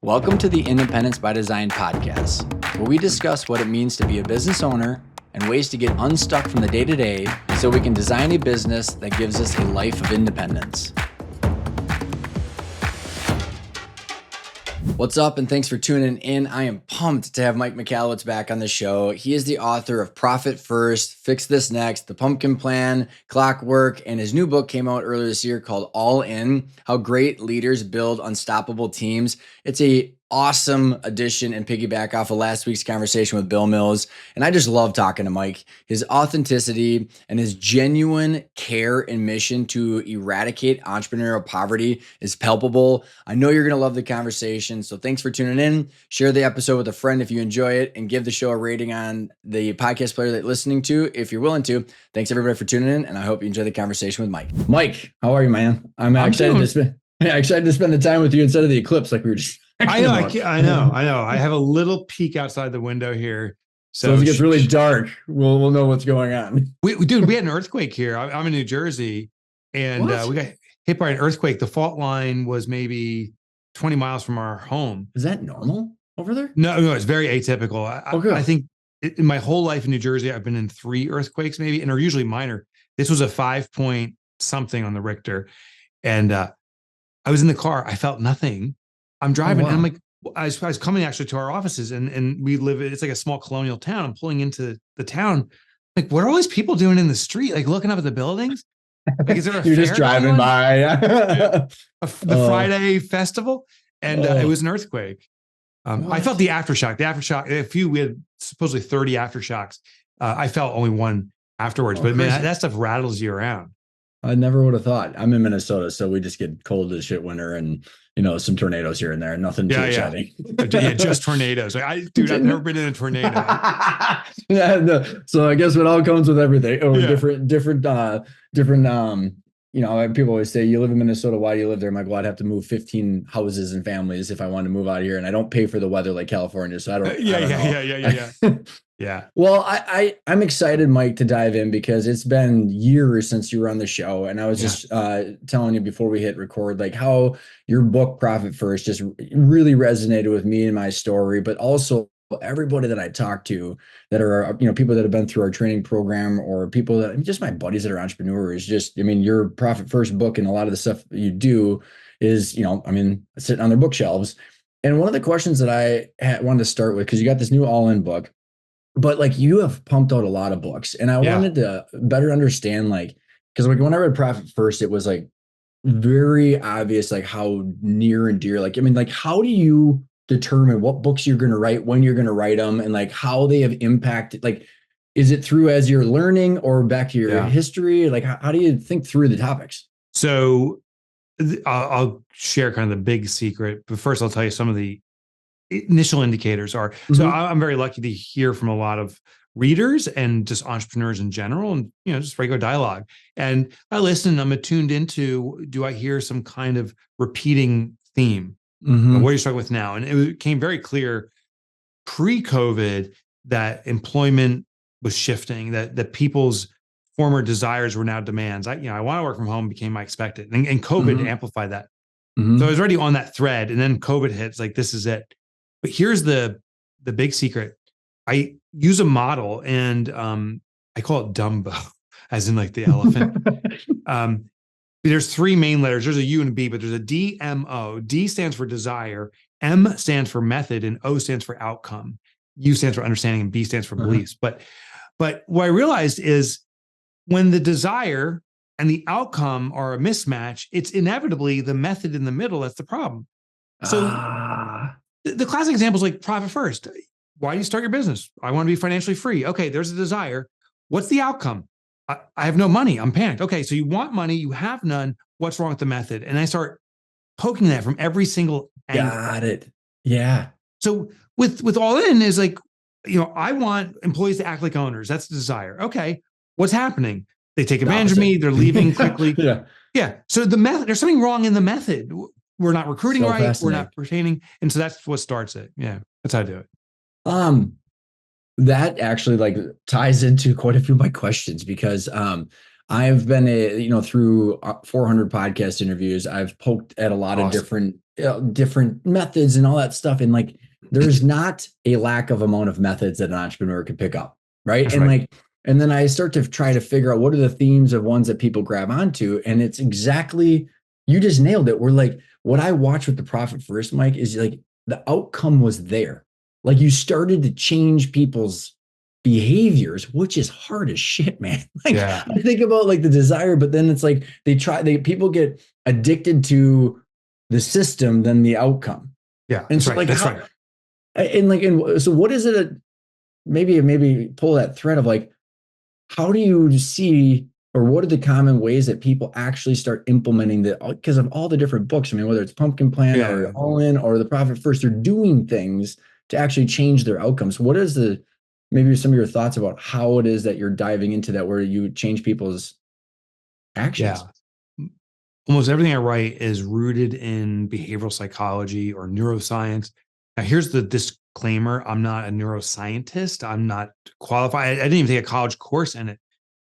Welcome to the Independence by Design podcast, where we discuss what it means to be a business owner and ways to get unstuck from the day-to-day so we can design a business that gives us a life of independence. What's up, and thanks for tuning in. I am pumped to have Mike Michalowicz back on the show. He is the author of Profit First, Fix This Next, The Pumpkin Plan, Clockwork, and his new book came out earlier this year called All In: How Great Leaders Build Unstoppable Teams. It's a awesome addition and piggyback off of last week's conversation with Bill Mills. And I just love talking to Mike. His authenticity and his genuine care and mission to eradicate entrepreneurial poverty is palpable. I know you're going to love the conversation. So thanks for tuning in. Share the episode with a friend if you enjoy it, and give the show a rating on the podcast player that you're listening to if you're willing to. Thanks everybody for tuning in, and I hope you enjoy the conversation with Mike. Mike, how are you, man? I'm excited to spend the time with you instead of the eclipse like we were just I know. I have a little peek outside the window here. So if it gets really dark, we'll know what's going on. We had an earthquake here. I'm in New Jersey, and we got hit by an earthquake. The fault line was maybe 20 miles from our home. Is that normal over there? No, it's very atypical. I think in my whole life in New Jersey, I've been in 3 earthquakes maybe, and they're usually minor. This was a 5 point something on the Richter. And I was in the car. I felt nothing. I'm driving, and I'm like, I was coming actually to our offices, and we live, it's like a small colonial town. I'm pulling into the town. Like, what are all these people doing in the street? Like, looking up at the buildings? Like, is there a You're just driving by. The Friday festival, and it was an earthquake. I felt the aftershock. We had supposedly 30 aftershocks. I felt only one afterwards, but man, that stuff rattles you around. I never would have thought. I'm in Minnesota, so we just get cold as shit winter, and some tornadoes here and there. Nothing too exciting. Yeah, just tornadoes. I've never been in a tornado. So I guess it all comes with everything, or different. People always say, you live in Minnesota, why do you live there? I'm like, well, I'd have to move 15 houses and families if I wanted to move out of here, and I don't pay for the weather like California, so I don't. Yeah. Well, I'm excited, Mike, to dive in because it's been years since you were on the show. And I was just telling you before we hit record, like how your book, Profit First, just really resonated with me and my story, but also everybody that I talk to that are, people that have been through our training program, or people that, just my buddies that are entrepreneurs. Your Profit First book and a lot of the stuff that you do is, sitting on their bookshelves. And one of the questions that I wanted to start with, because you got this new All In book, but like you have pumped out a lot of books, and I wanted to better understand, because when I read Profit First, it was like very obvious, like how near and dear, how do you determine what books you're going to write, when you're going to write them, and like how they have impacted, is it through as you're learning or back to your history? Like, how do you think through the topics? So I'll share kind of the big secret, but first I'll tell you some of the initial indicators are. So I'm very lucky to hear from a lot of readers and just entrepreneurs in general, and just regular dialogue. And I listen, and I'm attuned into, do I hear some kind of repeating theme? What are you struggling with now? And it became very clear pre-COVID that employment was shifting, that people's former desires were now demands. I want to work from home became my expected, and COVID amplified that. So I was already on that thread, and then COVID hits, like, this is it. But here's the big secret. I use a model, and I call it Dumbo, as in like the elephant. There's 3 main letters. There's a U and a B, but there's a D, M, O. D stands for desire, M stands for method, and O stands for outcome. U stands for understanding, and B stands for beliefs. But what I realized is when the desire and the outcome are a mismatch, it's inevitably the method in the middle that's the problem. So the classic example is like Profit First. Why do you start your business? I want to be financially free. Okay, there's a desire. What's the outcome? I have no money. I'm panicked. Okay, so you want money, you have none. What's wrong with the method? And I start poking that from every single angle. Got it. Yeah. So with All In is like, I want employees to act like owners. That's the desire. Okay, what's happening? They take advantage of me. They're leaving quickly. Yeah. So the method, there's something wrong in the method. We're not recruiting right. We're not retaining. And so that's what starts it. Yeah. That's how I do it. That actually ties into quite a few of my questions, because I've been through 400 podcast interviews. I've poked at a lot of different different methods and all that stuff. And like, there's not a lack of amount of methods that an entrepreneur could pick up. Right. That's And right. like, and then I start to try to figure out what are the themes of ones that people grab onto. And it's exactly, you just nailed it. We're like, what I watch with the Profit First, Mike, is like the outcome was there. Like you started to change people's behaviors, which is hard as shit, man. Like Yeah. I think about like the desire, but then it's like people get addicted to the system than the outcome. Yeah. And That's so right. like That's how, right. and so what is it? Maybe pull that thread of like, how do you see, or what are the common ways that people actually start implementing the, because of all the different books, I mean, whether it's Pumpkin Plan or Yeah. All In or the Profit First, they're doing things to actually change their outcomes. What is maybe some of your thoughts about how it is that you're diving into that, where you change people's actions? Yeah. Almost everything I write is rooted in behavioral psychology or neuroscience. Now, here's the disclaimer. I'm not a neuroscientist. I'm not qualified. I didn't even take a college course in it,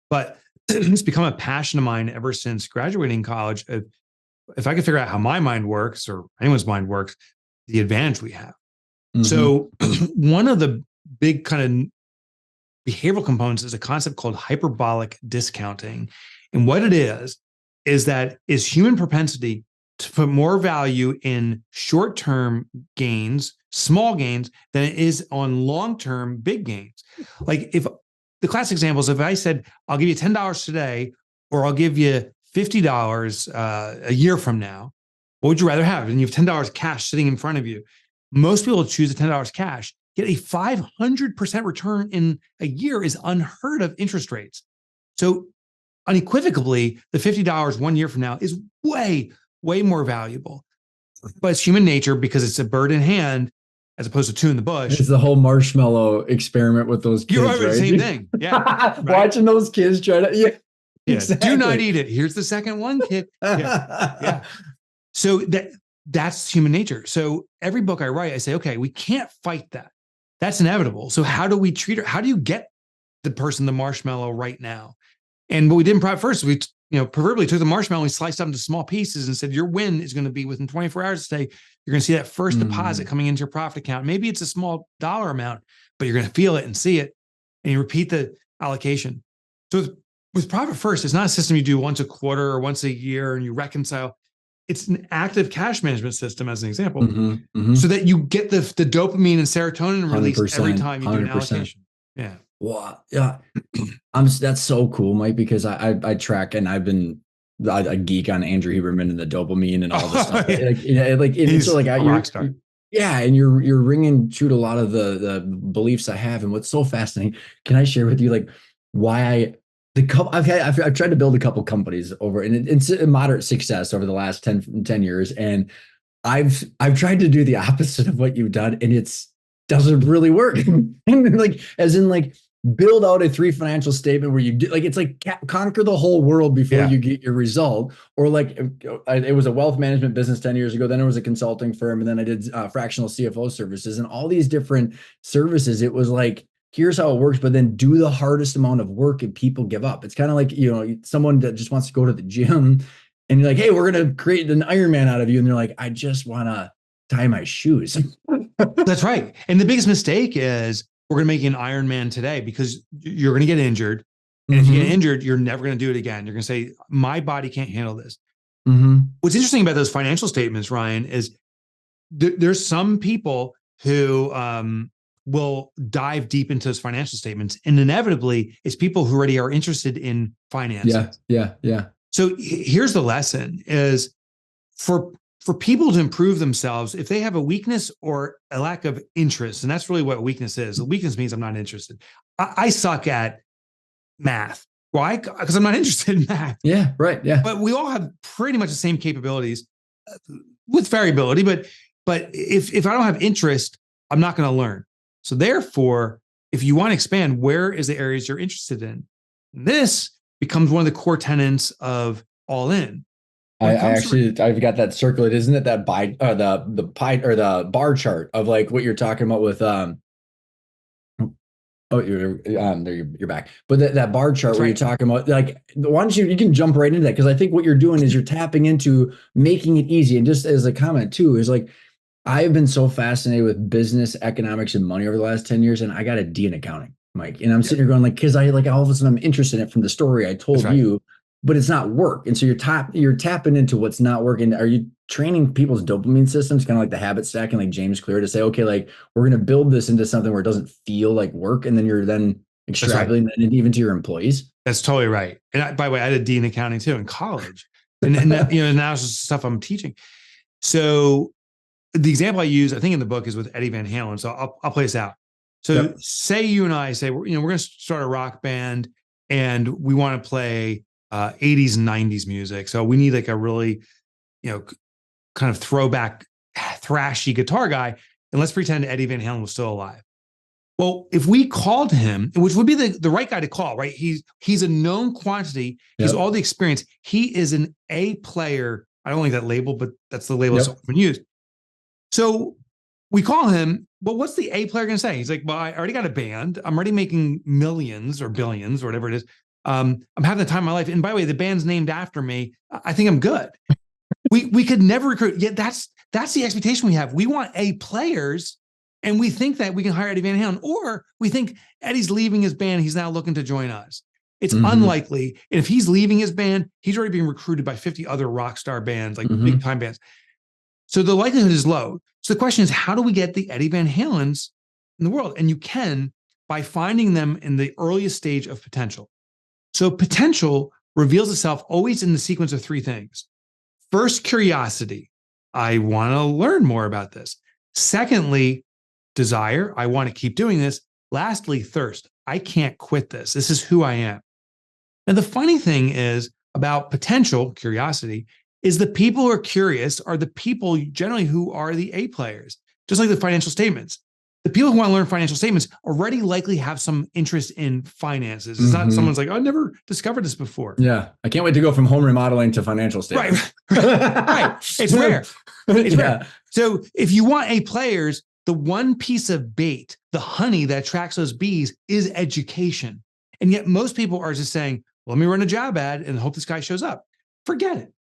but it's become a passion of mine ever since graduating college. If I could figure out how my mind works or anyone's mind works, the advantage we have. Mm-hmm. So one of the big kind of behavioral components is a concept called hyperbolic discounting. And what it is that is human propensity to put more value in short-term gains, small gains, than it is on long-term big gains. Like if the classic example is if I said, I'll give you $10 today, or I'll give you $50 a year from now, what would you rather have? And you have $10 cash sitting in front of you. Most people choose the $10 cash. Yet a 500% return in a year is unheard of interest rates. So unequivocally, the $50 1 year from now is way, way more valuable. But it's human nature because it's a bird in hand as opposed to two in the bush. It's the whole marshmallow experiment with those kids. You're right, right? Same thing. Yeah. Right? Watching those kids try to, yeah. Exactly. Do not eat it. Here's the second one, kid. Yeah. So that's human nature. So every book I write, I say, okay, we can't fight that. That's inevitable. So how do we treat her? How do you get the person the marshmallow right now? And what we did in Profit First, we proverbially took the marshmallow and sliced it up into small pieces and said, your win is going to be within 24 hours today. You're going to see that first deposit coming into your profit account. Maybe it's a small dollar amount, but you're going to feel it and see it. And you repeat the allocation. So with Profit First, it's not a system you do once a quarter or once a year and you reconcile. It's an active cash management system, as an example, so that you get the dopamine and serotonin released every time you do an allocation. Yeah. Wow. Yeah. That's so cool, Mike, because I track, and I've been a geek on Andrew Huberman and the dopamine and all this stuff. Yeah. And you're ringing true to a lot of the beliefs I have. And what's so fascinating, can I share with you like why I've tried to build a couple companies over, and it's a moderate success over the last 10 years. And I've tried to do the opposite of what you've done, and doesn't really work. And like, as in like, build out a 3 financial statement where you do like, it's like conquer the whole world before you get your result. Or like it was a wealth management business 10 years ago. Then it was a consulting firm. And then I did fractional CFO services and all these different services. It was like, here's how it works, but then do the hardest amount of work and people give up. It's kind of like, someone that just wants to go to the gym and you're like, hey, we're going to create an Ironman out of you. And they're like, I just want to tie my shoes. That's right. And the biggest mistake is we're going to make you an Ironman today because you're going to get injured. And if you get injured, you're never going to do it again. You're going to say, my body can't handle this. What's interesting about those financial statements, Ryan, is there's some people who will dive deep into those financial statements. And inevitably, it's people who already are interested in finance. Yeah. So here's the lesson is for people to improve themselves, if they have a weakness or a lack of interest, and that's really what weakness is. The weakness means I'm not interested. I suck at math. Why? Because I'm not interested in math. Yeah, right. Yeah. But we all have pretty much the same capabilities with variability. But if I don't have interest, I'm not going to learn. So therefore, if you want to expand, where is the areas you're interested in? This becomes one of the core tenets of All In. I've got that circulated, isn't it? That the pie or the bar chart of like what you're talking about with Oh, there you're back. But that bar chart That's where right. you're talking about, like, why don't you can jump right into that? Because I think what you're doing is you're tapping into making it easy. And just as a comment too, is like, I've been so fascinated with business, economics, and money over the last 10 years, and I got a D in accounting, Mike. And I'm Yep. sitting here going, like, because I like all of a sudden I'm interested in it from the story I That's told right. you, but it's not work. And so you're tapping into what's not working. Are you training people's dopamine systems, kind of like the habit stack and like James Clear, to say, okay, like we're gonna build this into something where it doesn't feel like work, and then you're then That's right. extrapolating that even to your employees? That's totally right. And by the way, I had a D in accounting too in college, and that, now it's just stuff I'm teaching. So the example I use, I think in the book, is with Eddie Van Halen. So I'll play this out. So Yep. say you and I say, we're going to start a rock band and we want to play 80s and 90s music. So we need like a really, kind of throwback, thrashy guitar guy. And let's pretend Eddie Van Halen was still alive. Well, if we called him, which would be the right guy to call, right? He's a known quantity. He's Yep. all the experience. He is an A player. I don't like that label, but that's the label Yep. that's often used. So we call him, well, what's the A player going to say? He's like, well, I already got a band. I'm already making millions or billions or whatever it is. I'm having the time of my life. And by the way, the band's named after me. I think I'm good. We could never recruit. Yet that's the expectation we have. We want A players, and we think that we can hire Eddie Van Halen, or we think Eddie's leaving his band. He's now looking to join us. It's unlikely. And if he's leaving his band, he's already being recruited by 50 other rock star bands, like big time bands. So the likelihood is low. So the question is, how do we get the Eddie Van Halens in the world? And you can by finding them in the earliest stage of potential. So potential reveals itself always in the sequence of three things. First, curiosity. I want to learn more about this. Secondly, desire. I want to keep doing this. Lastly, thirst. I can't quit this. This is who I am. And the funny thing is about potential, curiosity, is the people who are curious are the people generally who are the A players, just like the financial statements. The people who want to learn financial statements already likely have some interest in finances. It's not someone's like, oh, I never discovered this before. Yeah. I can't wait to go from home remodeling to financial statements. Right. It's rare. It's rare. So if you want A players, the one piece of bait, the honey that attracts those bees, is education. And yet most people are just saying, well, let me run a job ad and hope this guy shows up. Forget it.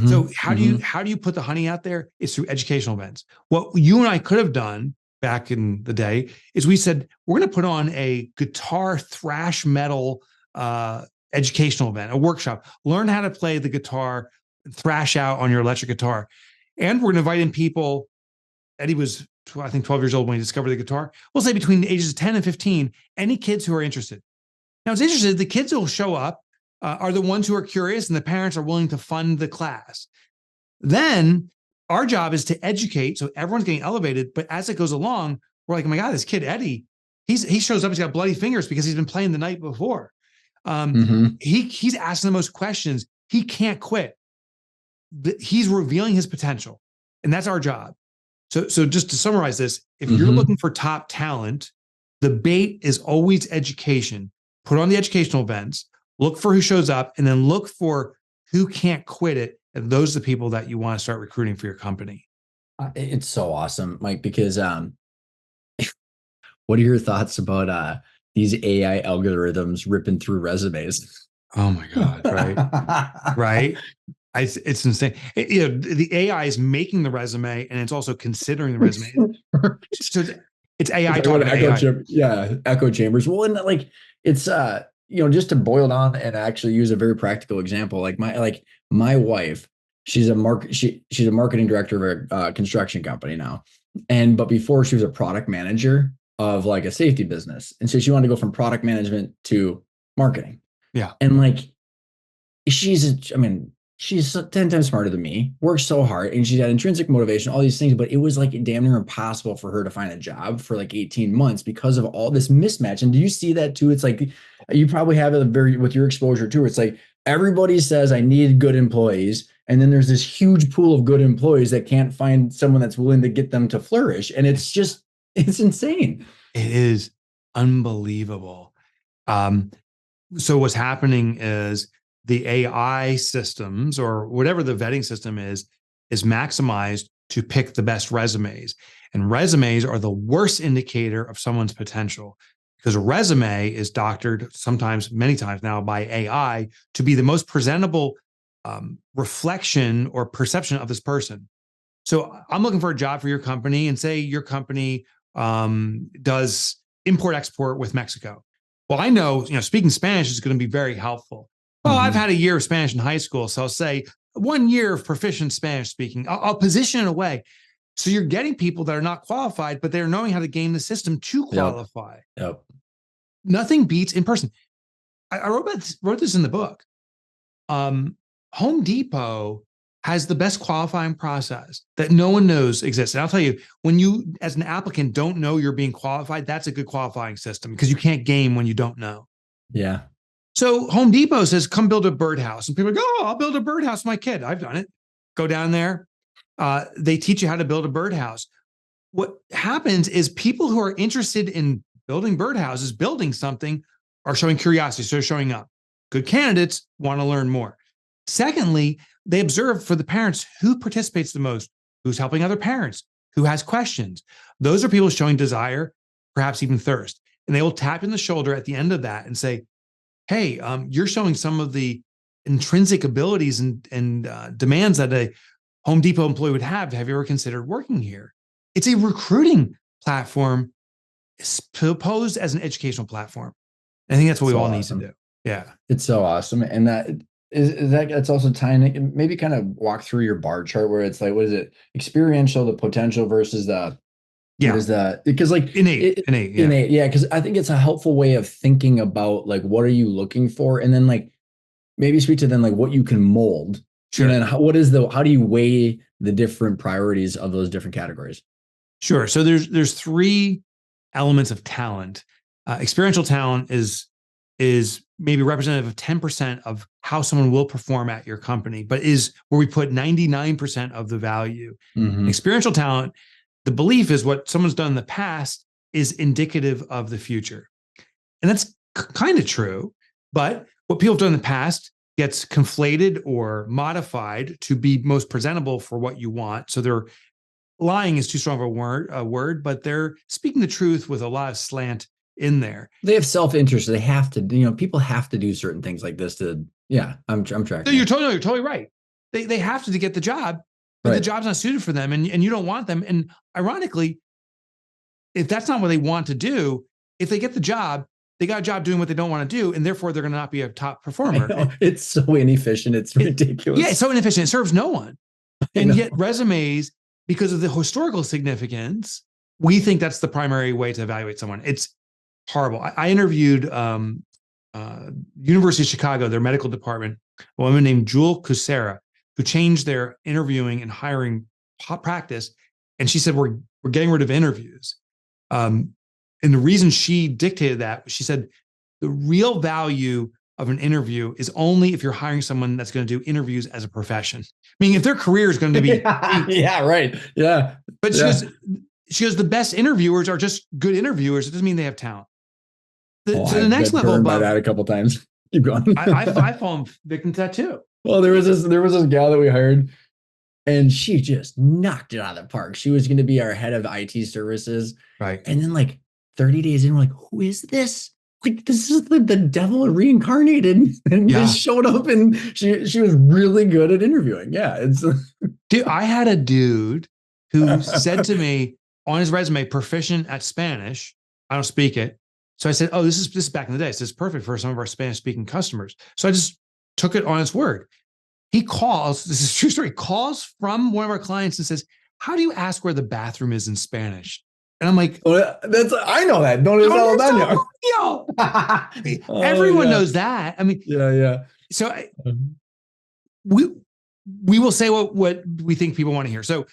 So how do you put the honey out there? It's through educational events. What you and I could have done back in the day is we said, we're going to put on a guitar thrash metal educational event, a workshop. Learn how to play the guitar, thrash out on your electric guitar. And we're going to invite in people. Eddie was, I think, 12 years old when he discovered the guitar. We'll say between the ages of 10 and 15, any kids who are interested. Now, it's interesting, the kids who will show up are the ones who are curious, and the parents are willing to fund the class. Then our job is to educate, so everyone's getting elevated. But as it goes along, we're like, oh my God, this kid, Eddie, he shows up, he's got bloody fingers because he's been playing the night before. He's asking the most questions. He can't quit. He's revealing his potential. And that's our job. So just to summarize this, if you're looking for top talent, the bait is always education. Put on the educational events, look for who shows up, and then look for who can't quit it. And those are the people that you want to start recruiting for your company. It's so awesome, Mike, because what are your thoughts about these AI algorithms ripping through resumes? Oh my God, right? Right? It's insane. The AI is making the resume, and it's also considering the resume. So it's AI talking about AI. Echo chambers. Well, and like it's just to boil down and actually use a very practical example, like my wife, she's a marketing director of a construction company now, but before she was a product manager of like a safety business, and so she wanted to go from product management to marketing. Yeah, and like she's 10 times smarter than me, works so hard, and she's got intrinsic motivation, all these things, but it was like damn near impossible for her to find a job for like 18 months because of all this mismatch. And do you see that too? It's like, you probably have it with your exposure too. It's like, everybody says I need good employees. And then there's this huge pool of good employees that can't find someone that's willing to get them to flourish. And it's insane. It is unbelievable. So what's happening is the AI systems, or whatever the vetting system is maximized to pick the best resumes. And resumes are the worst indicator of someone's potential, because a resume is doctored sometimes, many times now by AI to be the most presentable reflection or perception of this person. So I'm looking for a job for your company, and say your company does import export with Mexico. Well, I know, speaking Spanish is going to be very helpful. Well, I've had a year of Spanish in high school, so I'll say 1 year of proficient Spanish speaking. I'll position it away. So you're getting people that are not qualified, but they're knowing how to game the system to qualify. Yep. Nothing beats in person. I wrote this in the book. Home Depot has the best qualifying process that no one knows exists. And I'll tell you, when you, as an applicant, don't know you're being qualified, that's a good qualifying system, because you can't game when you don't know. Yeah. So Home Depot says, come build a birdhouse. And people go, oh, I'll build a birdhouse for my kid. I've done it. Go down there. They teach you how to build a birdhouse. What happens is people who are interested in building birdhouses, building something, are showing curiosity. So they're showing up. Good candidates want to learn more. Secondly, they observe for the parents who participates the most, who's helping other parents, who has questions. Those are people showing desire, perhaps even thirst. And they will tap in the shoulder at the end of that and say, hey, you're showing some of the intrinsic abilities and demands that a Home Depot employee would have. Have you ever considered working here? It's a recruiting platform posed as an educational platform. I think that's what we all need to do. Yeah. It's so awesome. And that's also tying, maybe kind of walk through your bar chart where it's like, what is it? Experiential, the potential versus the, because like innate. Yeah. Cause I think it's a helpful way of thinking about like, what are you looking for? And then like, maybe speak to them like what you can mold. Sure. And then how do you weigh the different priorities of those different categories? Sure. So there's three elements of talent. Experiential talent is maybe representative of 10% of how someone will perform at your company, but is where we put 99% of the value. Experiential talent, the belief is what someone's done in the past is indicative of the future. And that's kind of true, but what people have done in the past gets conflated or modified to be most presentable for what you want. So they're lying is too strong of a word, but they're speaking the truth with a lot of slant in there. They have self-interest. They have to, people have to do certain things like this to, I'm tracking. No, you're totally right. They have to get the job, but the job's not suited for them, and you don't want them. And ironically, if that's not what they want to do, if they get the job, they got a job doing what they don't want to do, and therefore they're going to not be a top performer. It's so inefficient. It's ridiculous. Yeah, it's so inefficient. It serves no one. And yet resumes, because of the historical significance, we think that's the primary way to evaluate someone. It's horrible. I interviewed University of Chicago, their medical department, a woman named Jewel Kucera, who changed their interviewing and hiring practice. And she said, we're getting rid of interviews. And the reason she dictated that, she said, the real value of an interview is only if you're hiring someone that's going to do interviews as a profession. I mean, if their career is going to be... Yeah, right. Yeah. But she goes, the best interviewers are just good interviewers. It doesn't mean they have talent. The next level above that a couple of times. Keep going. I've fallen victim to that too. Well, there was this gal that we hired, and she just knocked it out of the park. She was going to be our head of IT services. Right. And then like 30 days in, we're like, who is this? Like, this is the devil reincarnated, and just showed up, and she was really good at interviewing. Yeah. Dude, I had a dude who said to me on his resume, proficient at Spanish. I don't speak it. So I said, oh, this is back in the day. So this is perfect for some of our Spanish speaking customers. So I just took it on its word. He calls, this is a true story, calls from one of our clients and says, how do you ask where the bathroom is in Spanish? And I'm like, I know that. Everyone knows that. I mean, So we will say what we think people want to hear. So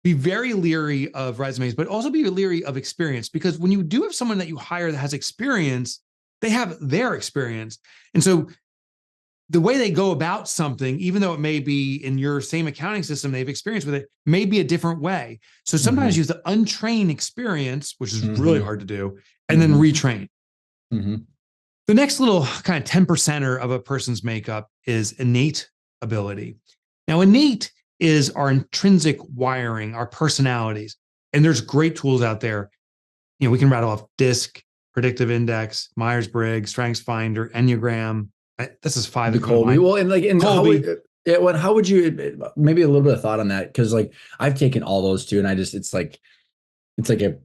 be very leery of resumes, but also be leery of experience, because when you do have someone that you hire that has experience, they have their experience. And so the way they go about something, even though it may be in your same accounting system, they've experience with it, may be a different way. So sometimes use the untrained experience, which is really hard to do, and then retrain. The next little kind of 10%er of a person's makeup is innate ability. Now, innate is our intrinsic wiring, our personalities. And there's great tools out there. We can rattle off DISC, predictive index, Myers-Briggs, Strengths Finder, Enneagram. This is 5 The that come to Colby. mind. Well, and like, and Colby. how would you, maybe a little bit of thought on that? Because like I've taken all those too, and it's like a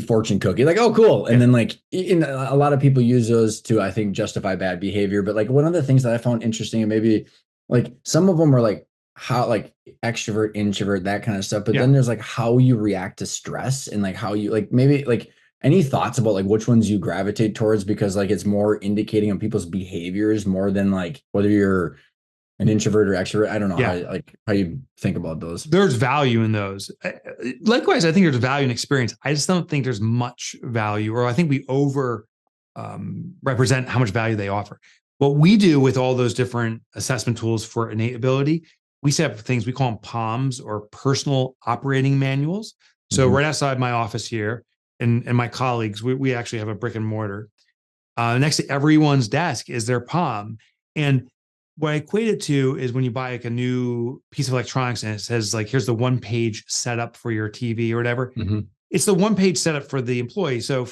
fortune cookie, like, oh, cool. And then like a lot of people use those to, I think, justify bad behavior. But like one of the things that I found interesting, and maybe like some of them are like how, like extrovert, introvert, that kind of stuff. But then there's like how you react to stress, and like how you, like, maybe like any thoughts about like which ones you gravitate towards, because like it's more indicating on people's behaviors more than like whether you're an introvert or extrovert. I don't know how you think about those. There's value in those. Likewise, I think there's value in experience. I just don't think there's much value, or I think we over represent how much value they offer. What we do with all those different assessment tools for innate ability, we set up things we call them POMs, or personal operating manuals. So right outside my office here, and my colleagues, we actually have a brick and mortar. Next to everyone's desk is their POM. And what I equate it to is when you buy like a new piece of electronics and it says like, here's the 1-page setup for your TV or whatever. It's the 1-page setup for the employee. So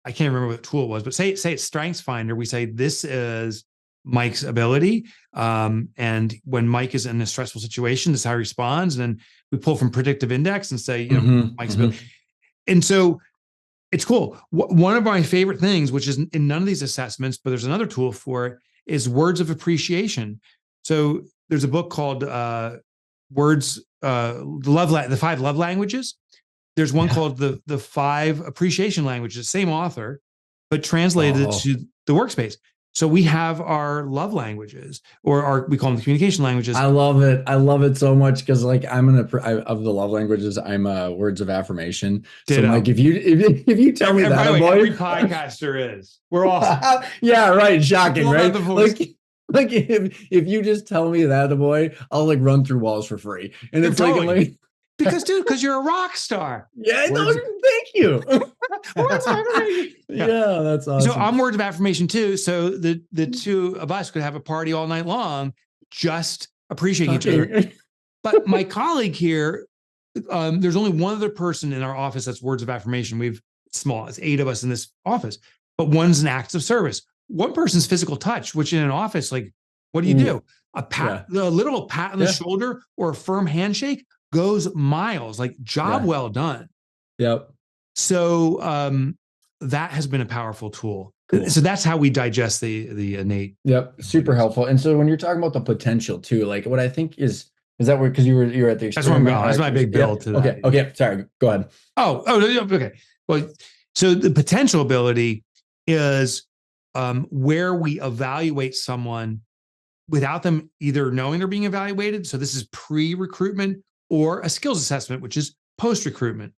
I can't remember what tool it was, but say it's Strengths Finder. We say, this is Mike's ability. And when Mike is in a stressful situation, this is how he responds. And then we pull from predictive index and say, Mike's ability. And so it's cool. One of my favorite things, which is in none of these assessments, but there's another tool for it, is words of appreciation. So there's a book called the 5 love languages. There's one called the 5 appreciation languages, same author, but translated to the workspace. So we have our love languages, or we call them the communication languages. I love it. I love it so much, because like of the love languages, I'm words of affirmation. Ditto. So like if you tell me that, boy, every podcaster is. We're all yeah, right. Shocking, right? Like if you just tell me that, boy, I'll like run through walls for free. And it's like because you're a rock star. Yeah, no, thank you. Words of affirmation. Yeah, that's awesome. So I'm words of affirmation too. So the two of us could have a party all night long, just appreciating each other. But my colleague here, there's only one other person in our office that's words of affirmation. It's 8 of us in this office, but one's an acts of service. One person's physical touch, which in an office, like, what do you do? A pat, a little pat on the shoulder or a firm handshake goes miles. Like, job well done. Yep. So that has been a powerful tool. Cool. So that's how we digest the innate. Yep, super helpful. And so when you're talking about the potential too, like what I think is that where, because you were at the experiment. That's where I'm going. That's my big build to that. Okay. Sorry. Go ahead. Oh, okay. Well, so the potential ability is where we evaluate someone without them either knowing they're being evaluated. So this is pre-recruitment, or a skills assessment, which is post-recruitment.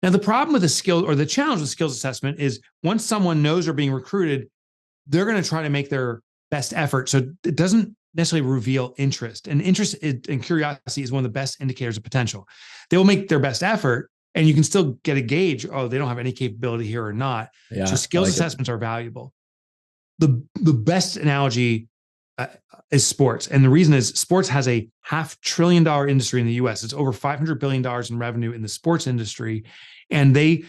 Now, the problem with the skill, or the challenge with skills assessment, is once someone knows they're being recruited, they're going to try to make their best effort. So it doesn't necessarily reveal interest. And interest and curiosity is one of the best indicators of potential. They will make their best effort, and you can still get a gauge, oh, they don't have any capability here or not. Yeah, so skills assessments are valuable. The best analogy is sports. And the reason is sports has a $500 billion industry in the US. It's over $500 billion in revenue in the sports industry. And they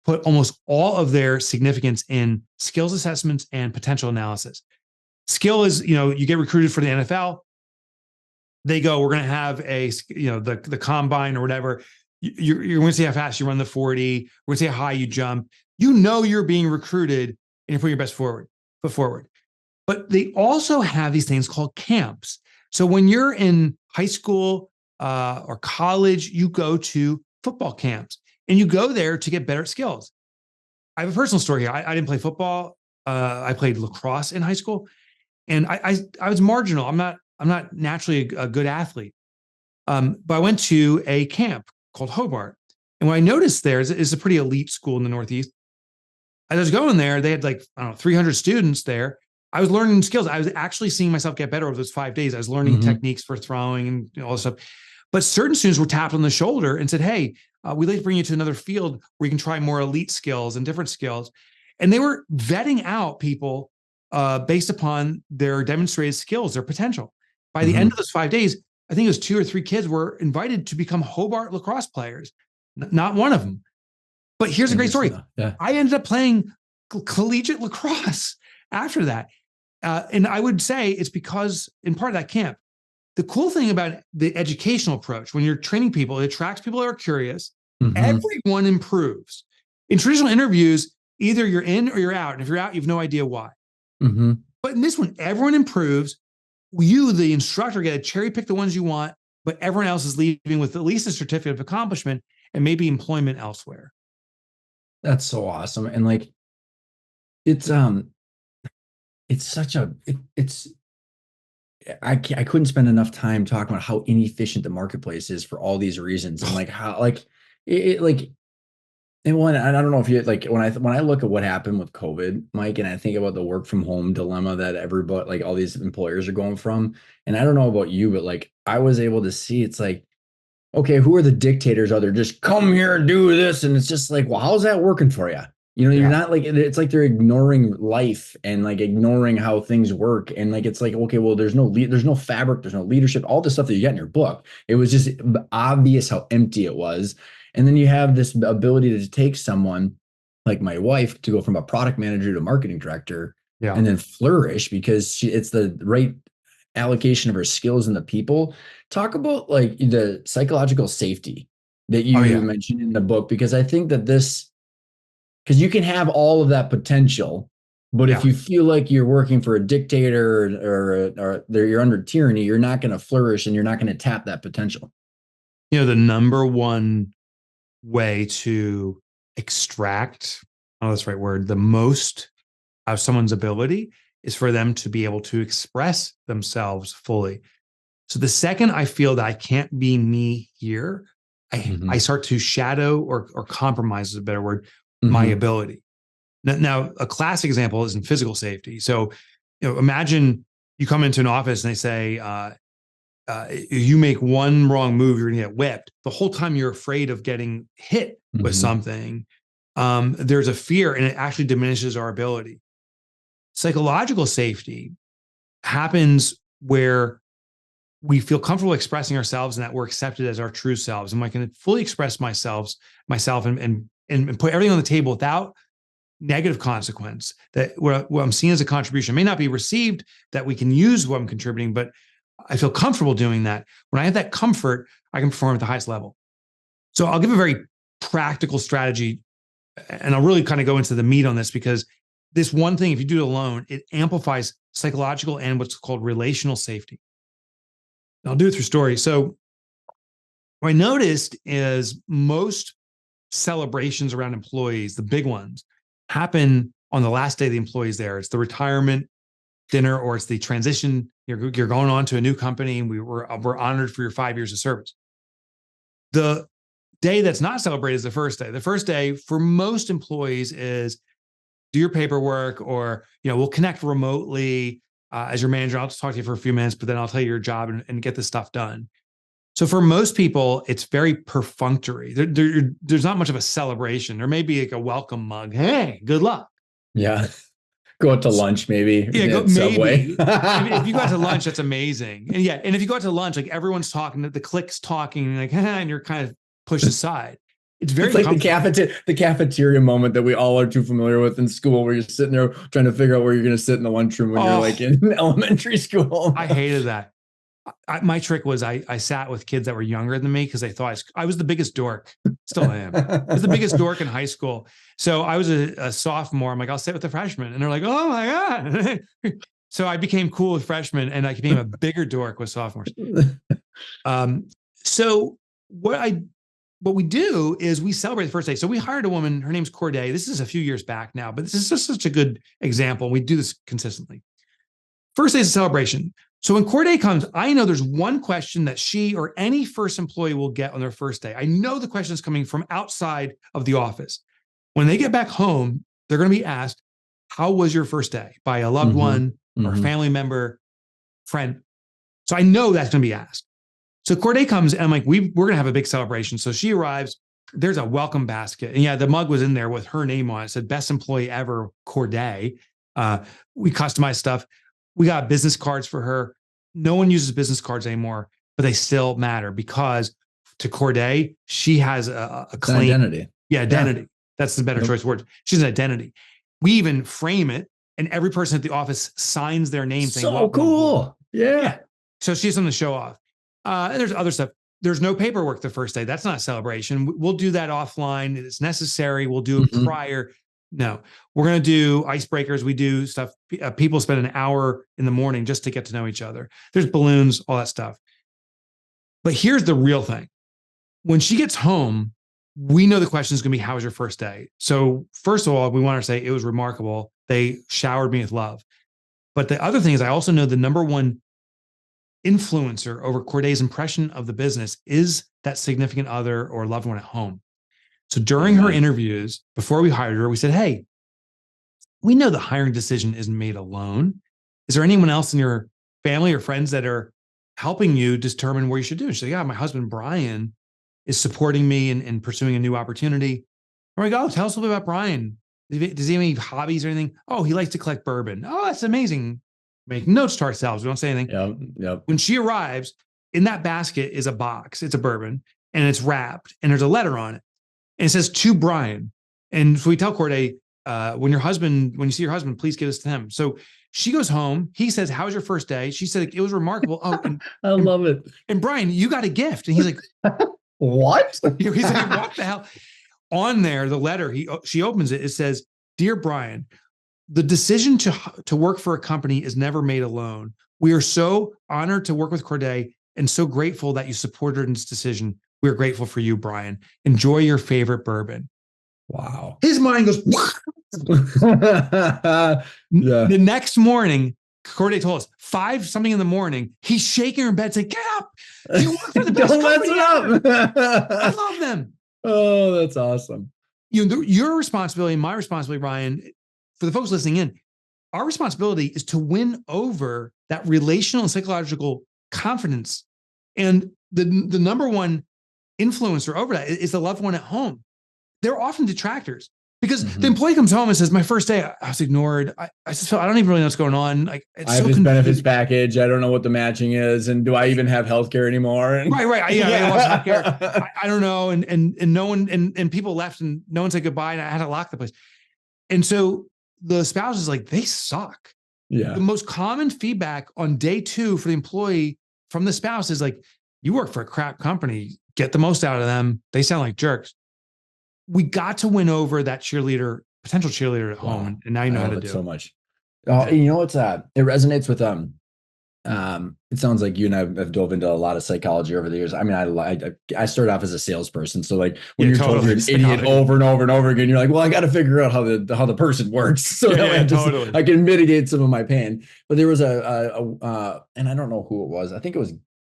put almost all of their significance in skills assessments and potential analysis. Skill is, you get recruited for the NFL. They go, we're going to have the combine or whatever. You're going to see how fast you run the 40. We're going to see how high you jump. You're being recruited, and you're putting your best foot forward. But they also have these things called camps. So when you're in high school or college, you go to football camps, and you go there to get better at skills. I have a personal story here. I didn't play football. I played lacrosse in high school, and I was marginal. I'm not naturally a good athlete. But I went to a camp called Hobart. And what I noticed there is a pretty elite school in the Northeast. As I was going there, they had 300 students there. I was learning skills. I was actually seeing myself get better over those 5 days. I was learning techniques for throwing and all this stuff. But certain students were tapped on the shoulder and said, hey, we'd like to bring you to another field where you can try more elite skills and different skills. And they were vetting out people based upon their demonstrated skills, their potential. By the end of those 5 days, I think it was 2 or 3 kids were invited to become Hobart lacrosse players. Not one of them. But here's a great story. Yeah. I ended up playing collegiate lacrosse after that. And I would say it's because in part of that camp, the cool thing about the educational approach, when you're training people, it attracts people that are curious. Everyone improves. In traditional interviews, either you're in or you're out. And if you're out, you have no idea why. But in this one, everyone improves. You, the instructor, get to cherry pick the ones you want, but everyone else is leaving with at least a certificate of accomplishment and maybe employment elsewhere. That's so awesome. And like, it's such a, I couldn't spend enough time talking about how inefficient the marketplace is for all these reasons. And like how, like, and one, I don't know if you like when I look at what happened with COVID, Mike, and I think about the work from home dilemma that everybody, like all these employers are going from. And I don't know about you, but like I was able to see it's like, okay, who are the dictators out there? Just come here and do this. And it's just like, well, how's that working for you? You know, you're not like, it's like they're ignoring life and like ignoring how things work. And like, it's like, okay, well, there's no fabric, there's no leadership, all the stuff that you get in your book. It was just obvious how empty it was. And then you have this ability to take someone like my wife to go from a product manager to a marketing director and then flourish because it's the right allocation of her skills and the people. Talk about like the psychological safety that you mentioned in the book, because I think that because you can have all of that potential, but if you feel like you're working for a dictator or you're under tyranny, you're not going to flourish and you're not going to tap that potential. You know, the number one way to extract, oh, that's the right word, the most of someone's ability is for them to be able to express themselves fully. So the second I feel that I can't be me here, I start to shadow or compromise is a better word, my ability. Now, a classic example is in physical safety. So, you know, imagine you come into an office and they say, you make one wrong move, you're going to get whipped. The whole time you're afraid of getting hit with something. There's a fear, and it actually diminishes our ability. Psychological safety happens where we feel comfortable expressing ourselves and that we're accepted as our true selves. And I can fully express myself and put everything on the table without negative consequence, that what I'm seeing as a contribution may not be received, that we can use what I'm contributing, but I feel comfortable doing that. When I have that comfort, I can perform at the highest level. So I'll give a very practical strategy, and I'll really kind of go into the meat on this, because this one thing, if you do it alone, it amplifies psychological and what's called relational safety. And I'll do it through story. So what I noticed is most celebrations around employees, the big ones, happen on the last day the employee's there. It's the retirement dinner, or it's the transition. You're going on to a new company, and we're honored for your 5 years of service. The day that's not celebrated is the first day. The first day for most employees is do your paperwork, or we'll connect remotely as your manager. I'll just talk to you for a few minutes, but then I'll tell you your job and get this stuff done. So for most people, it's very perfunctory. There's not much of a celebration. There may be like a welcome mug. Hey, good luck. Yeah. Go out to lunch, maybe. Yeah, Subway. maybe. If you go out to lunch, that's amazing. And if you go out to lunch, like everyone's talking, the clique's talking, like, and you're kind of pushed aside. It's very like the cafeteria moment that we all are too familiar with in school, where you're sitting there trying to figure out where you're going to sit in the lunchroom when you're like in elementary school. I hated that. My trick was I sat with kids that were younger than me because they thought I was the biggest dork. Still am. I was the biggest dork in high school. So I was a sophomore. I'm like, I'll sit with the freshmen. And they're like, oh my God. So I became cool with freshmen, and I became a bigger dork with sophomores. So what we do is we celebrate the first day. So we hired a woman, her name's Corday. This is a few years back now, but this is just such a good example. We do this consistently. First day is a celebration. So when Corday comes, I know there's one question that she or any first employee will get on their first day. I know the question is coming from outside of the office. When they get back home, they're going to be asked, how was your first day, by a loved one or a family member, friend? So I know that's going to be asked. So Corday comes, and I'm like, we're going to have a big celebration. So she arrives, there's a welcome basket. And the mug was in there with her name on it. It said, best employee ever, Corday. We customized stuff. We got business cards for her. No one uses business cards anymore, but they still matter, because to Corday, she has a claim. Identity. Yeah, identity. Yeah. That's the better choice of words. She's an identity. We even frame it, and every person at the office signs their name saying, so cool. Yeah. So she has something to show off. And there's other stuff. There's no paperwork the first day. That's not a celebration. We'll do that offline. It's necessary. We'll do it prior. No, we're going to do icebreakers. We do stuff. People spend an hour in the morning just to get to know each other. There's balloons, all that stuff. But here's the real thing. When she gets home, we know the question is going to be, how was your first day? So first of all, we want to say it was remarkable. They showered me with love. But the other thing is, I also know the number one influencer over Corday's impression of the business is that significant other or loved one at home. So during her interviews, before we hired her, we said, hey, we know the hiring decision isn't made alone. Is there anyone else in your family or friends that are helping you determine where you should do? She said, yeah, my husband, Brian, is supporting me in pursuing a new opportunity. I'm like, oh, tell us a little bit about Brian. Does he have any hobbies or anything? Oh, he likes to collect bourbon. Oh, that's amazing. Make notes to ourselves. We don't say anything. Yep. When she arrives, in that basket is a box. It's a bourbon, and it's wrapped, and there's a letter on it. And it says, to Brian. And so we tell Corday, when you see your husband, please give this to him. So she goes home. He says, how was your first day? She said, it was remarkable. Oh, I love it. And Brian, you got a gift. And he's like, what? He's like, what the hell? On there, the letter, she opens it. It says, dear Brian, the decision to work for a company is never made alone. We are so honored to work with Corday and so grateful that you supported this decision. We are grateful for you, Brian. Enjoy your favorite bourbon. Wow. His mind goes, The next morning, Corday told us 5 something in the morning, he's shaking her in bed saying, get up. You work for the best Don't mess it up. I love them. Oh, that's awesome. Your responsibility and my responsibility, Ryan, for the folks listening in, our responsibility is to win over that relational and psychological confidence. And the number one influencer over that is the loved one at home. They're often detractors because the employee comes home and says, my first day, I was ignored. I just felt, I don't even really know what's going on. Like, it's I have this benefits package. I don't know what the matching is. And do I even have healthcare anymore? And right. Yeah. I lost healthcare. I don't know. And no one, and people left and no one said goodbye. And I had to lock the place. And so the spouse is like, they suck. Yeah. The most common feedback on day 2 for the employee from the spouse is like, you work for a crap company, get the most out of them. They sound like jerks. We got to win over that potential cheerleader at home. And now you know how to do it so much. Oh, you know what's it resonates with it sounds like you and I have dove into a lot of psychology over the years. I mean, I started off as a salesperson. So like when you're told you're an idiot over and over and over again, you're like, well, I got to figure out how the person works. So I can mitigate some of my pain. But there was and I don't know who it was. I think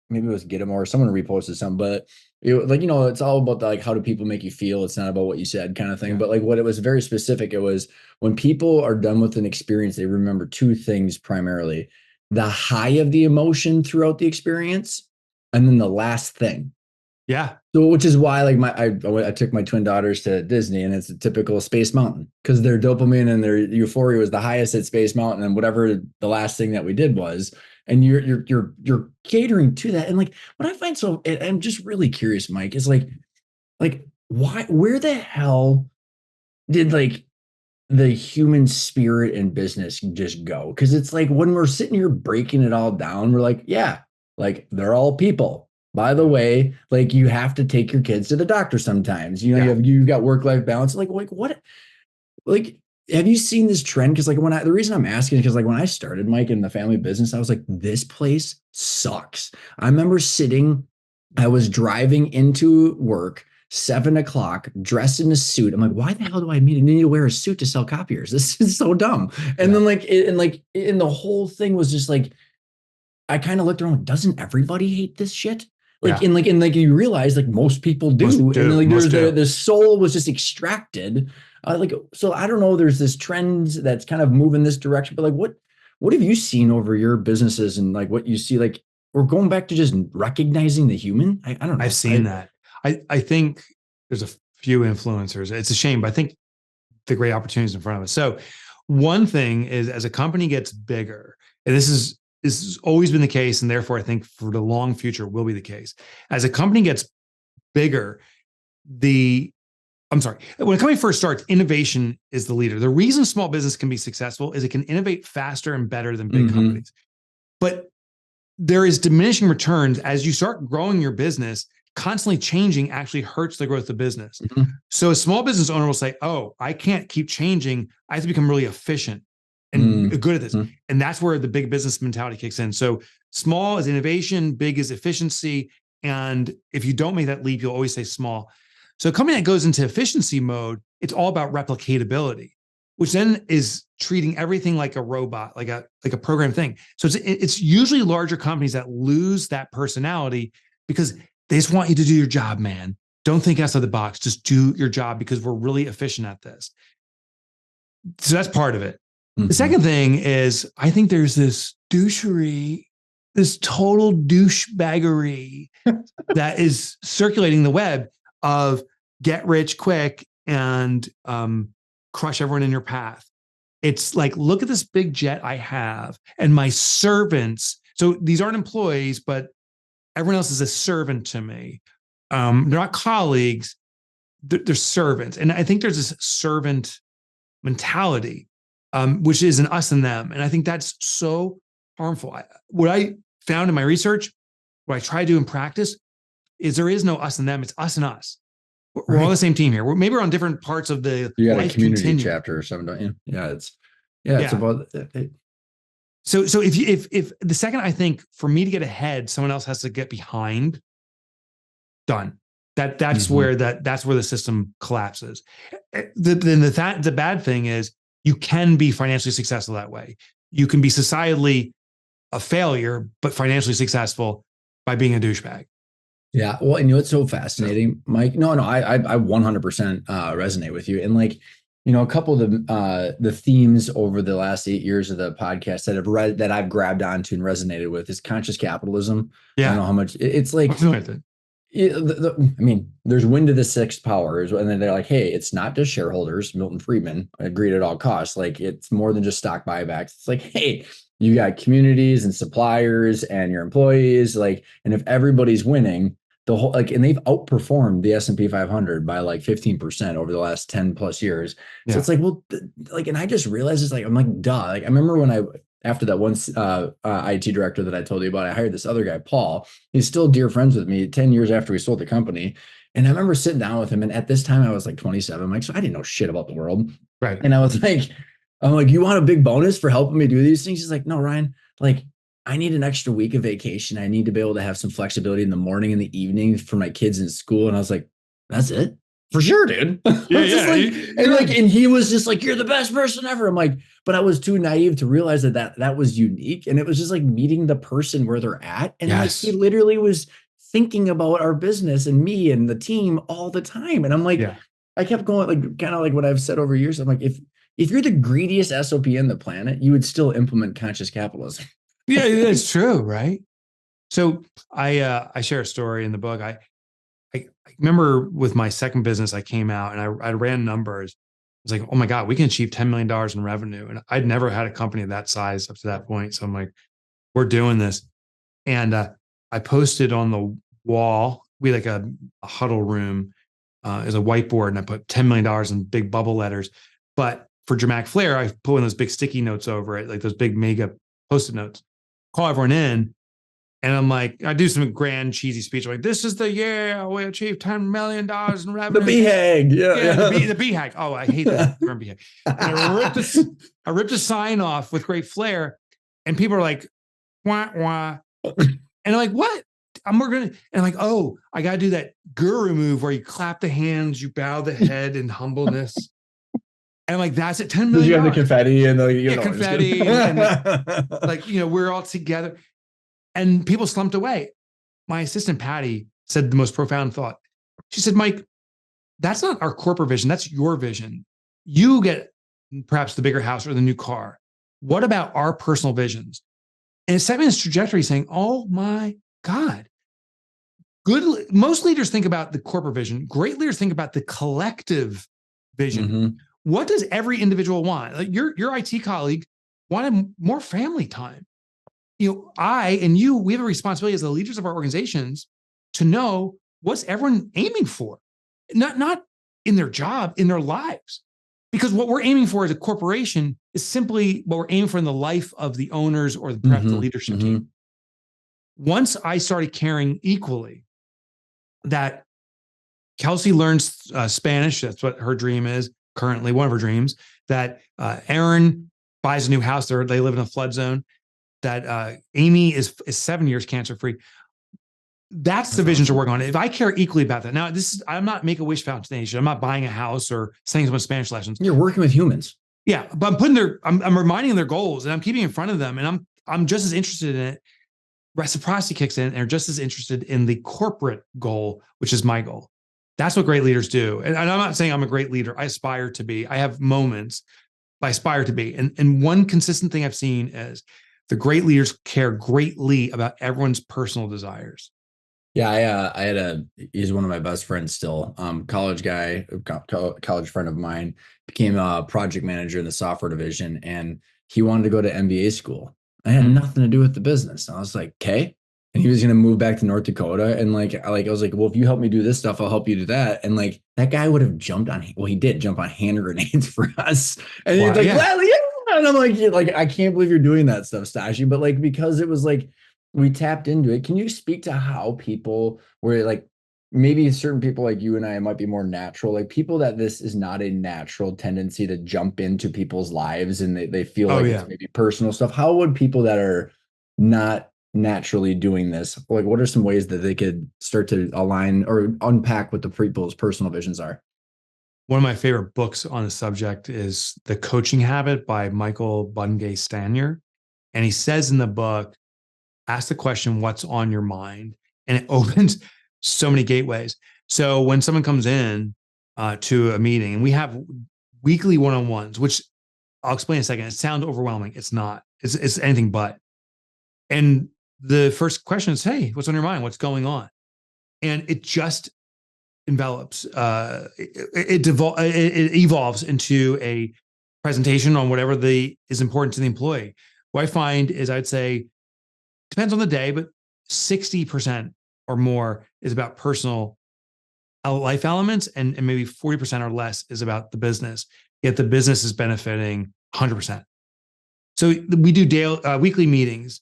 maybe it was Gitimo or someone reposted something, but it's all about like, how do people make you feel? It's not about what you said kind of thing. Yeah. But like what it was very specific. It was when people are done with an experience, they remember 2 things primarily: the high of the emotion throughout the experience, and then the last thing. Yeah. So, which is why like I took my twin daughters to Disney, and it's a typical Space Mountain because their dopamine and their euphoria was the highest at Space Mountain, and whatever the last thing that we did was. And you're catering to that. And like what I find I'm just really curious, Mike, is like where the hell did like the human spirit in business just go? Because it's like when we're sitting here breaking it all down, we're like, yeah, like they're all people. By the way, like you have to take your kids to the doctor sometimes. You've got work-life balance. Like what? Like, have you seen this trend? Because like the reason I'm asking is because like when I started, Mike, in the family business, I was like, this place sucks. I remember I was driving into work 7 o'clock, dressed in a suit. I'm like, why the hell do I need to wear a suit to sell copiers? This is so dumb. And then and the whole thing was just like, I kind of looked around, doesn't everybody hate this shit? Like, yeah. and you realize like most people do. And then, like the soul was just extracted. So I don't know, there's this trend that's kind of moving this direction, but like, what have you seen over your businesses and like what you see, like, we're going back to just recognizing the human? I don't know. I've seen that. I think there's a few influencers. It's a shame, but I think the great opportunities in front of us. So one thing is, as a company gets bigger, and this has always been the case, and therefore I think for the long future will be the case. As a company gets bigger, the I'm sorry. When a company first starts, innovation is the leader. The reason small business can be successful is it can innovate faster and better than big companies. But there is diminishing returns as you start growing your business. Constantly changing actually hurts the growth of the business. So a small business owner will say, oh, I can't keep changing. I have to become really efficient and good at this. And that's where the big business mentality kicks in. So small is innovation, big is efficiency. And if you don't make that leap, you'll always say small. So a company that goes into efficiency mode, it's all about replicatability, which then is treating everything like a robot, like a program thing. So it's usually larger companies that lose that personality because they just want you to do your job, man. Don't think outside the box. Just do your job because we're really efficient at this. So that's part of it. The second thing is, I think there's this douchery, this total douchebaggery that is circulating the web of get rich quick and crush everyone in your path. It's like, look at this big jet I have and my servants. So these aren't employees, but everyone else is a servant to me. They're not colleagues, they're servants. And I think there's this servant mentality, which is an us and them. And I think that's so harmful. What I found in my research, what I try to do in practice, is there is no us and them, it's us and us. We're all the same team here. Maybe we're on different parts of the you got a community chapter or something, don't you? Yeah, it's about it. So if the second I think for me to get ahead, someone else has to get behind, done. That's where the system collapses. The bad thing is you can be financially successful that way. You can be societally a failure, but financially successful by being a douchebag. Yeah. Well, and what's so fascinating, Mike? No, I 100% resonate with you. And like, a couple of the themes over the last 8 years of the podcast that I've grabbed onto and resonated with is conscious capitalism. Yeah. I don't know how much it's like. I mean, there's wind of the sixth powers, and then they're like, hey, it's not just shareholders. Milton Friedman agreed at all costs. Like, it's more than just stock buybacks. It's like, hey, you got communities and suppliers and your employees, like, and if everybody's winning, the whole, like, and they've outperformed the S&P 500 by like 15% over the last 10 plus years. So it's like, well, like, and I just realized it's like, I'm like, duh. Like, I remember when after that one IT director that I told you about, I hired this other guy, Paul. He's still dear friends with me 10 years after we sold the company. And I remember sitting down with him. And at this time I was like 27, Mike. So I didn't know shit about the world. Right. And I was like, I'm like, you want a big bonus for helping me do these things? He's like, no, Ryan, like, I need an extra week of vacation. I need to be able to have some flexibility in the morning and the evening for my kids in school. And I was like, that's it? For sure, dude. And he was just like, you're the best person ever. I'm like, but I was too naive to realize that was unique. And it was just like meeting the person where they're at. And like, he literally was thinking about our business and me and the team all the time. And I'm like, I kept going, like, kind of like what I've said over years. I'm like, if you're the greediest SOP in the planet, you would still implement conscious capitalism. Yeah, that's true, right? So I share a story in the book. I remember with my second business, I came out and I ran numbers. I was like, oh my God, we can achieve $10 million in revenue. And I'd never had a company of that size up to that point. So I'm like, we're doing this. And I posted on the wall, we had like a huddle room as a whiteboard, and I put $10 million in big bubble letters. But for dramatic flair, I put one of those big sticky notes over it, like those big mega Post-it notes, call everyone in. And I'm like, I do some grand cheesy speech. I'm like, this is the year we achieved $10 million in revenue. The BHAG. The BHAG. Oh, I hate that term BHAG. And I ripped a sign off with great flair. And people are like, wah, wah. And I'm like, what? And I'm like, oh, I got to do that guru move where you clap the hands, you bow the head in humbleness. And I'm like, that's it, $10 million. You have the confetti and the confetti. And like, we're all together. And people slumped away. My assistant, Patty, said the most profound thought. She said, Mike, that's not our corporate vision. That's your vision. You get perhaps the bigger house or the new car. What about our personal visions? And it set me in this trajectory saying, oh my God. Most leaders think about the corporate vision. Great leaders think about the collective vision. Mm-hmm. What does every individual want? Like your IT colleague wanted more family time. I and you, we have a responsibility as the leaders of our organizations to know what's everyone aiming for. Not in their job, in their lives. Because what we're aiming for as a corporation is simply what we're aiming for in the life of the owners or perhaps the leadership team. Once I started caring equally that Kelsey learns Spanish, that's what her dream is currently, one of her dreams, that Aaron buys a new house, they live in a flood zone, that Amy is 7 years cancer-free. That's the visions we're working on. If I care equally about that. Now, I'm not Make-A-Wish Foundation. I'm not buying a house or sending someone Spanish lessons. You're working with humans. Yeah, but I'm reminding them their goals and I'm keeping in front of them. And I'm just as interested in it. Reciprocity kicks in and are just as interested in the corporate goal, which is my goal. That's what great leaders do. And I'm not saying I'm a great leader. I aspire to be. I have moments, but I aspire to be. And one consistent thing I've seen is the great leaders care greatly about everyone's personal desires. Yeah, he's one of my best friends still, college guy, college friend of mine, became a project manager in the software division, and he wanted to go to MBA school. I had nothing to do with the business. And I was like, okay. And he was going to move back to North Dakota. And I was like, well, if you help me do this stuff, I'll help you do that. And like, that guy would have jumped on, well, he did jump on hand grenades for us. And he's like, well, yeah. And I'm like, I can't believe you're doing that stuff, Stashi. But like, because it was like, we tapped into it. Can you speak to how people were like, maybe certain people like you and I might be more natural, like people that this is not a natural tendency to jump into people's lives and they feel like it's maybe personal stuff. How would people that are not naturally doing this, like what are some ways that they could start to align or unpack what the people's personal visions are? One of my favorite books on the subject is The Coaching Habit by Michael Bungay Stanier. And he says in the book, ask the question, what's on your mind? And it opens so many gateways. So when someone comes in to a meeting and we have weekly one-on-ones, which I'll explain in a second, it sounds overwhelming. It's not, it's anything but. And the first question is, hey, what's on your mind? What's going on? And it just envelops, it evolves into a presentation on whatever is important to the employee. What I find is I'd say, depends on the day, but 60% or more is about personal life elements, and maybe 40% or less is about the business. Yet the business is benefiting 100%. So we do weekly meetings.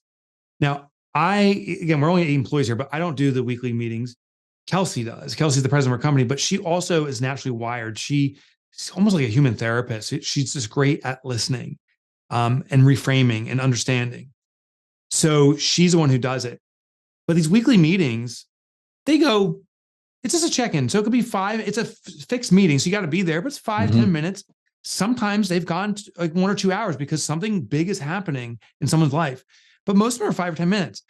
Now, we're only 8 employees here, but I don't do the weekly meetings. Kelsey does. Kelsey's the president of our company, but she also is naturally wired. She's almost like a human therapist. She's just great at listening and reframing and understanding. So she's the one who does it. But these weekly meetings, it's just a check-in. So it could be 5, it's a fixed meeting. So you got to be there, but it's 5-10 minutes. Sometimes they've gone like 1 or 2 hours because something big is happening in someone's life. But most of them are 5 or 10 minutes.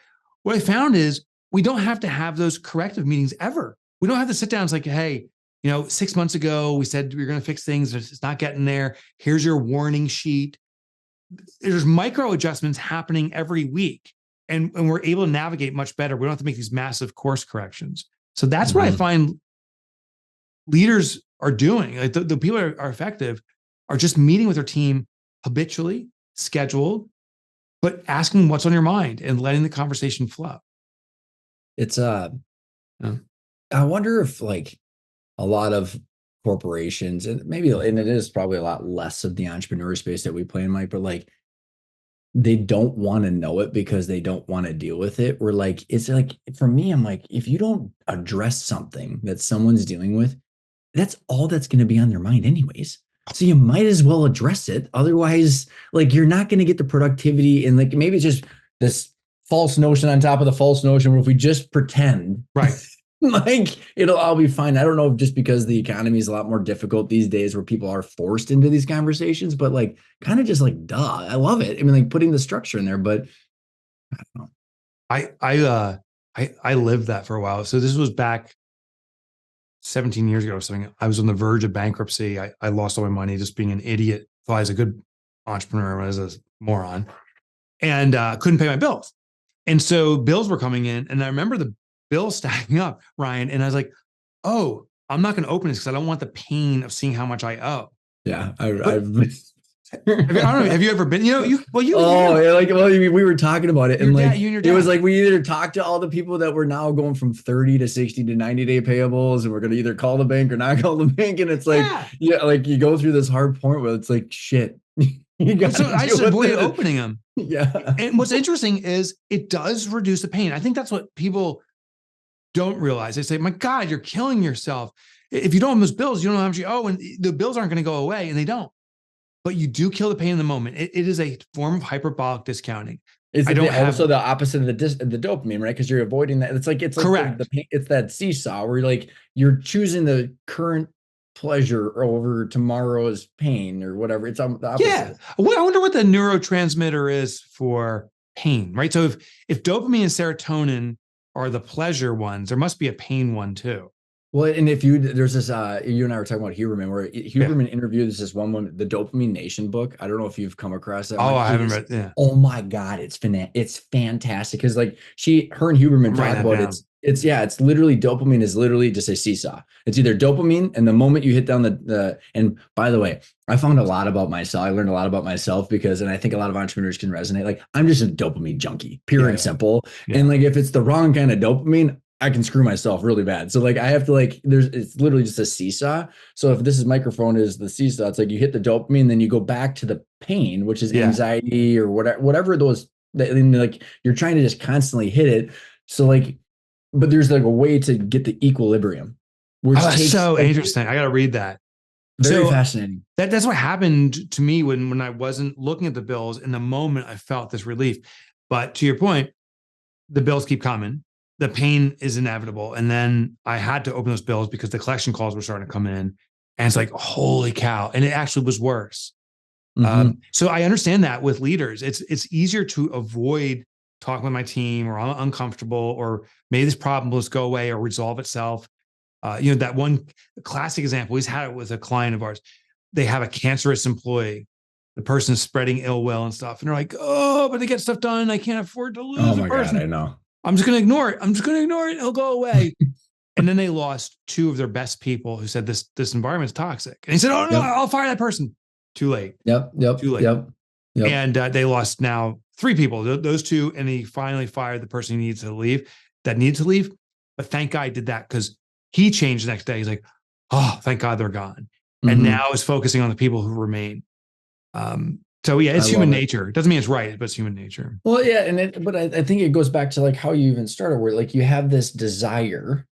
What I found is we don't have to have those corrective meetings ever. We don't have to sit down. It's like, hey, 6 months ago, we said we were going to fix things. It's not getting there. Here's your warning sheet. There's micro adjustments happening every week, and we're able to navigate much better. We don't have to make these massive course corrections. So that's what I find leaders are doing. Like the people that are effective are just meeting with their team habitually, scheduled, but asking what's on your mind and letting the conversation flow. It's I wonder if like a lot of corporations, and it is probably a lot less of the entrepreneur space that we play in, Mike, but like they don't want to know it because they don't want to deal with it. Or like, it's like, for me, I'm like, if you don't address something that someone's dealing with, that's all that's going to be on their mind anyways. So you might as well address it. Otherwise, like, you're not going to get the productivity. And like, maybe it's just this false notion on top of the false notion where if we just pretend, right, like it'll all be fine. I don't know if just because the economy is a lot more difficult these days where people are forced into these conversations, but like kind of just like, duh, I love it. I mean, like putting the structure in there, but I don't know. I lived that for a while. So this was back 17 years ago or something. I was on the verge of bankruptcy. I lost all my money just being an idiot. Thought I was a good entrepreneur when I was a moron, and couldn't pay my bills. And so bills were coming in, and I remember the bills stacking up, Ryan. And I was like, oh, I'm not going to open this because I don't want the pain of seeing how much I owe. Yeah. I don't know. Have you ever been? Oh, yeah, like, well, we were talking about it, and like you and your it was dad. like we either talked to all the people that were now going from 30 to 60 to 90-day payables, and we're gonna either call the bank or not call the bank, and it's like, Yeah. yeah, like you go through this hard point where it's like, shit, you got So to I deal just with avoided it. opening them. Yeah. And what's interesting is it does reduce the pain. I think that's what people don't realize. They say, my God, you're killing yourself. If you don't have those bills, you don't know how much you owe, and the bills aren't going to go away, and they don't. But you do kill the pain in the moment. It is a form of hyperbolic discounting. Is I it don't also have the opposite of the dopamine, right? Because you're avoiding that. It's like correct. it's that seesaw where like you're choosing the current pleasure over tomorrow's pain or whatever. It's the Yeah. opposite. Well, I wonder what the neurotransmitter is for pain, right? So if dopamine and serotonin are the pleasure ones, there must be a pain one too. Well, and if there's this, you and I were talking about Huberman, where Yeah. Huberman interviewed this one woman, the Dopamine Nation book. I don't know if you've come across that, Oh, Mike. I haven't read. Yeah. Oh my God, it's fantastic because like her and Huberman I'm writing talk that about down. it's literally dopamine is literally just a seesaw. It's either dopamine, and the moment you hit down and by the way, I found a lot about myself. I learned a lot about myself because, and I think a lot of entrepreneurs can resonate. Like I'm just a dopamine junkie, pure and simple. Yeah. And like if it's the wrong kind of dopamine, I can screw myself really bad. So like I have to like it's literally just a seesaw. So if this is microphone is the seesaw, it's like you hit the dopamine, then you go back to the pain, which is anxiety or whatever those like you're trying to just constantly hit it. So like, but there's like a way to get the equilibrium, which That's so like, interesting. I got to read that. Very fascinating. That's what happened to me when I wasn't looking at the bills. In the moment, I felt this relief. But to your point, the bills keep coming. The pain is inevitable. And then I had to open those bills because the collection calls were starting to come in. And it's like, holy cow. And it actually was worse. Mm-hmm. So I understand that with leaders, it's easier to avoid talking with my team, or I'm uncomfortable, or maybe this problem will just go away or resolve itself. That one classic example, we've had it with a client of ours. They have a cancerous employee. The person's spreading ill will and stuff. And they're like, oh, but they get stuff done. I can't afford to lose a person. God, I know. I'm just going to ignore it. It'll go away. And then they lost two of their best people who said this environment's toxic. And he said, oh, no, I'll fire that person. Too late. Too late. Yep. And they lost now three people, those two. And he finally fired the person that needed to leave. But thank God he did that, because he changed the next day. He's like, oh, thank God they're gone. Mm-hmm. And now is focusing on the people who remain. So yeah, it's human nature. It doesn't mean it's right, but it's human nature. Well, yeah. But I think it goes back to like how you even started, where like you have this desire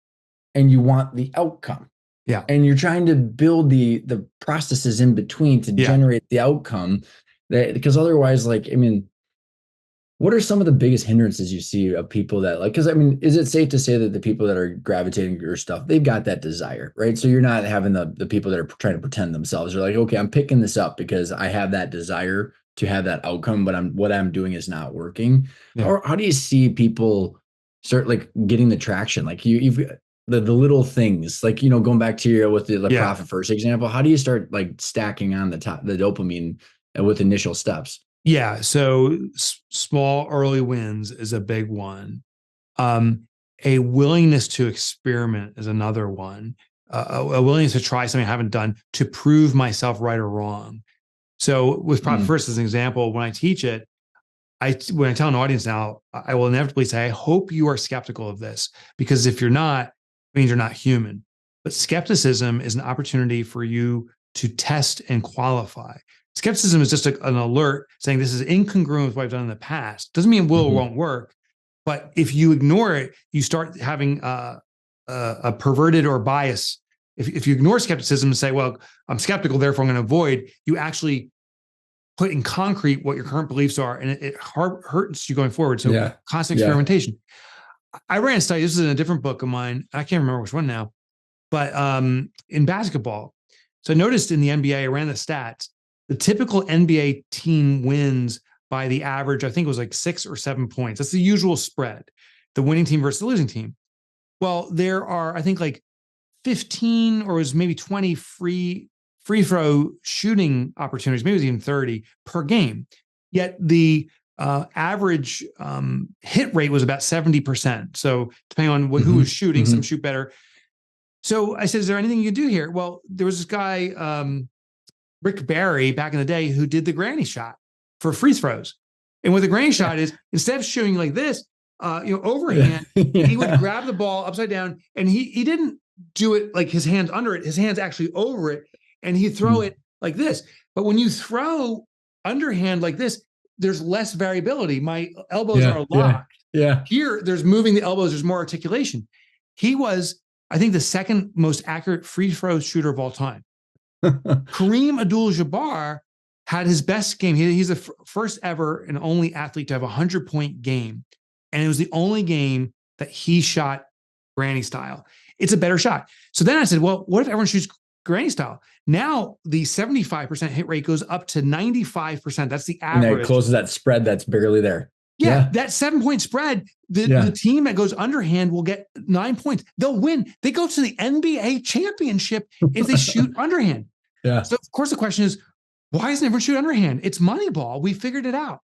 and you want the outcome. Yeah. And you're trying to build the processes in between to generate the outcome, because otherwise, like, I mean, what are some of the biggest hindrances you see of people that like, because I mean, is it safe to say that the people that are gravitating to your stuff, they've got that desire, right? So you're not having the people that are trying to pretend themselves. They're like, okay, I'm picking this up because I have that desire to have that outcome, but what I'm doing is not working. Or how do you see people start like getting the traction? Like you've the little things, like, going back to your with the profit first example, how do you start like stacking on the dopamine with initial steps? Yeah. So small early wins is a big one. A willingness to experiment is another one. A willingness to try something I haven't done to prove myself right or wrong. So with profit first as an example, when I teach it, when I tell an audience now, I will inevitably say, I hope you are skeptical of this, because if you're not, it means you're not human. But skepticism is an opportunity for you to test and qualify. Skepticism is just an alert saying this is incongruent with what I've done in the past. Doesn't mean it will or won't work. But if you ignore it, you start having a perverted or bias. If you ignore skepticism and say, well, I'm skeptical, therefore I'm going to avoid, you actually put in concrete what your current beliefs are, and it hurts you going forward. So constant experimentation. I ran a study. This is in a different book of mine. I can't remember which one now, but in basketball. So I noticed in the NBA, I ran the stats. The typical NBA team wins by the average, I think it was like 6 or 7 points. That's the usual spread, the winning team versus the losing team. Well, there are, I think, like 15 or it was maybe 20 free throw shooting opportunities, maybe it was even 30 per game. Yet the average hit rate was about 70%. So depending on who was shooting, some shoot better. So I said, is there anything you can do here? Well, there was this guy, Rick Barry back in the day who did the granny shot for free throws. And what the granny shot is, instead of shooting like this, overhand, he would grab the ball upside down, and he didn't do it like his hands under it. His hands actually over it, and he'd throw it like this. But when you throw underhand like this, there's less variability. My elbows are locked. Yeah. Here, there's moving the elbows. There's more articulation. He was, I think, the second most accurate free throw shooter of all time. Kareem Abdul-Jabbar had his best game. He's the first ever and only athlete to have a 100-point game. And it was the only game that he shot granny style. It's a better shot. So then I said, well, what if everyone shoots granny style? Now the 75% hit rate goes up to 95%. That's the average. And it closes that spread that's barely there. Yeah, that 7-point spread, the team that goes underhand will get 9 points. They'll win. They go to the NBA championship if they shoot underhand. Yeah. So of course the question is, why doesn't everyone shoot underhand? It's Moneyball. We figured it out.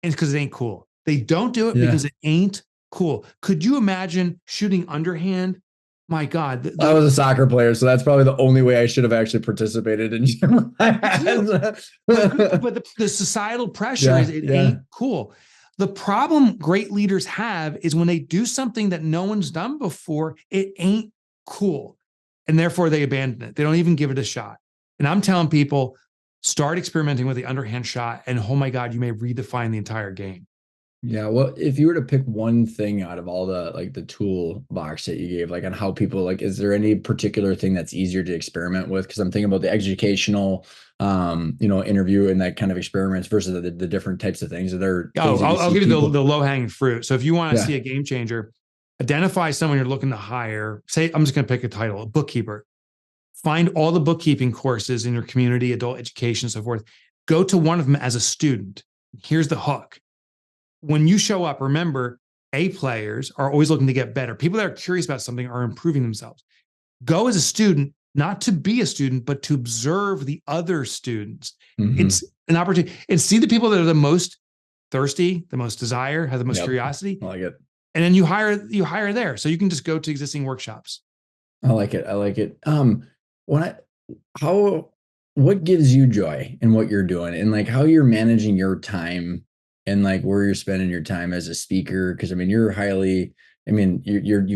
And it's because it ain't cool. They don't do it because it ain't cool. Could you imagine shooting underhand? My God. I was a soccer player, so that's probably the only way I should have actually participated in. but the societal pressure is it ain't cool. The problem great leaders have is when they do something that no one's done before, it ain't cool. And therefore they abandon it. They don't even give it a shot. And I'm telling people, start experimenting with the underhand shot, and oh my God, you may redefine the entire game. Yeah. Well, if you were to pick one thing out of all the toolbox that you gave, like on how people, is there any particular thing that's easier to experiment with? Because I'm thinking about the educational, interview and that kind of experiments versus the different types of things. I'll give you the low hanging fruit. So if you want to see a game changer, identify someone you're looking to hire. Say, I'm just going to pick a title, a bookkeeper. Find all the bookkeeping courses in your community, adult education, so forth. Go to one of them as a student. Here's the hook. When you show up, remember, A players are always looking to get better. People that are curious about something are improving themselves. Go as a student, not to be a student, but to observe the other students. Mm-hmm. It's an opportunity. And see the people that are the most thirsty, the most desire, have the most curiosity. I like it. And then you hire there. So you can just go to existing workshops. I like it. What gives you joy in what you're doing, and how you're managing your time, and where you're spending your time as a speaker? Because you've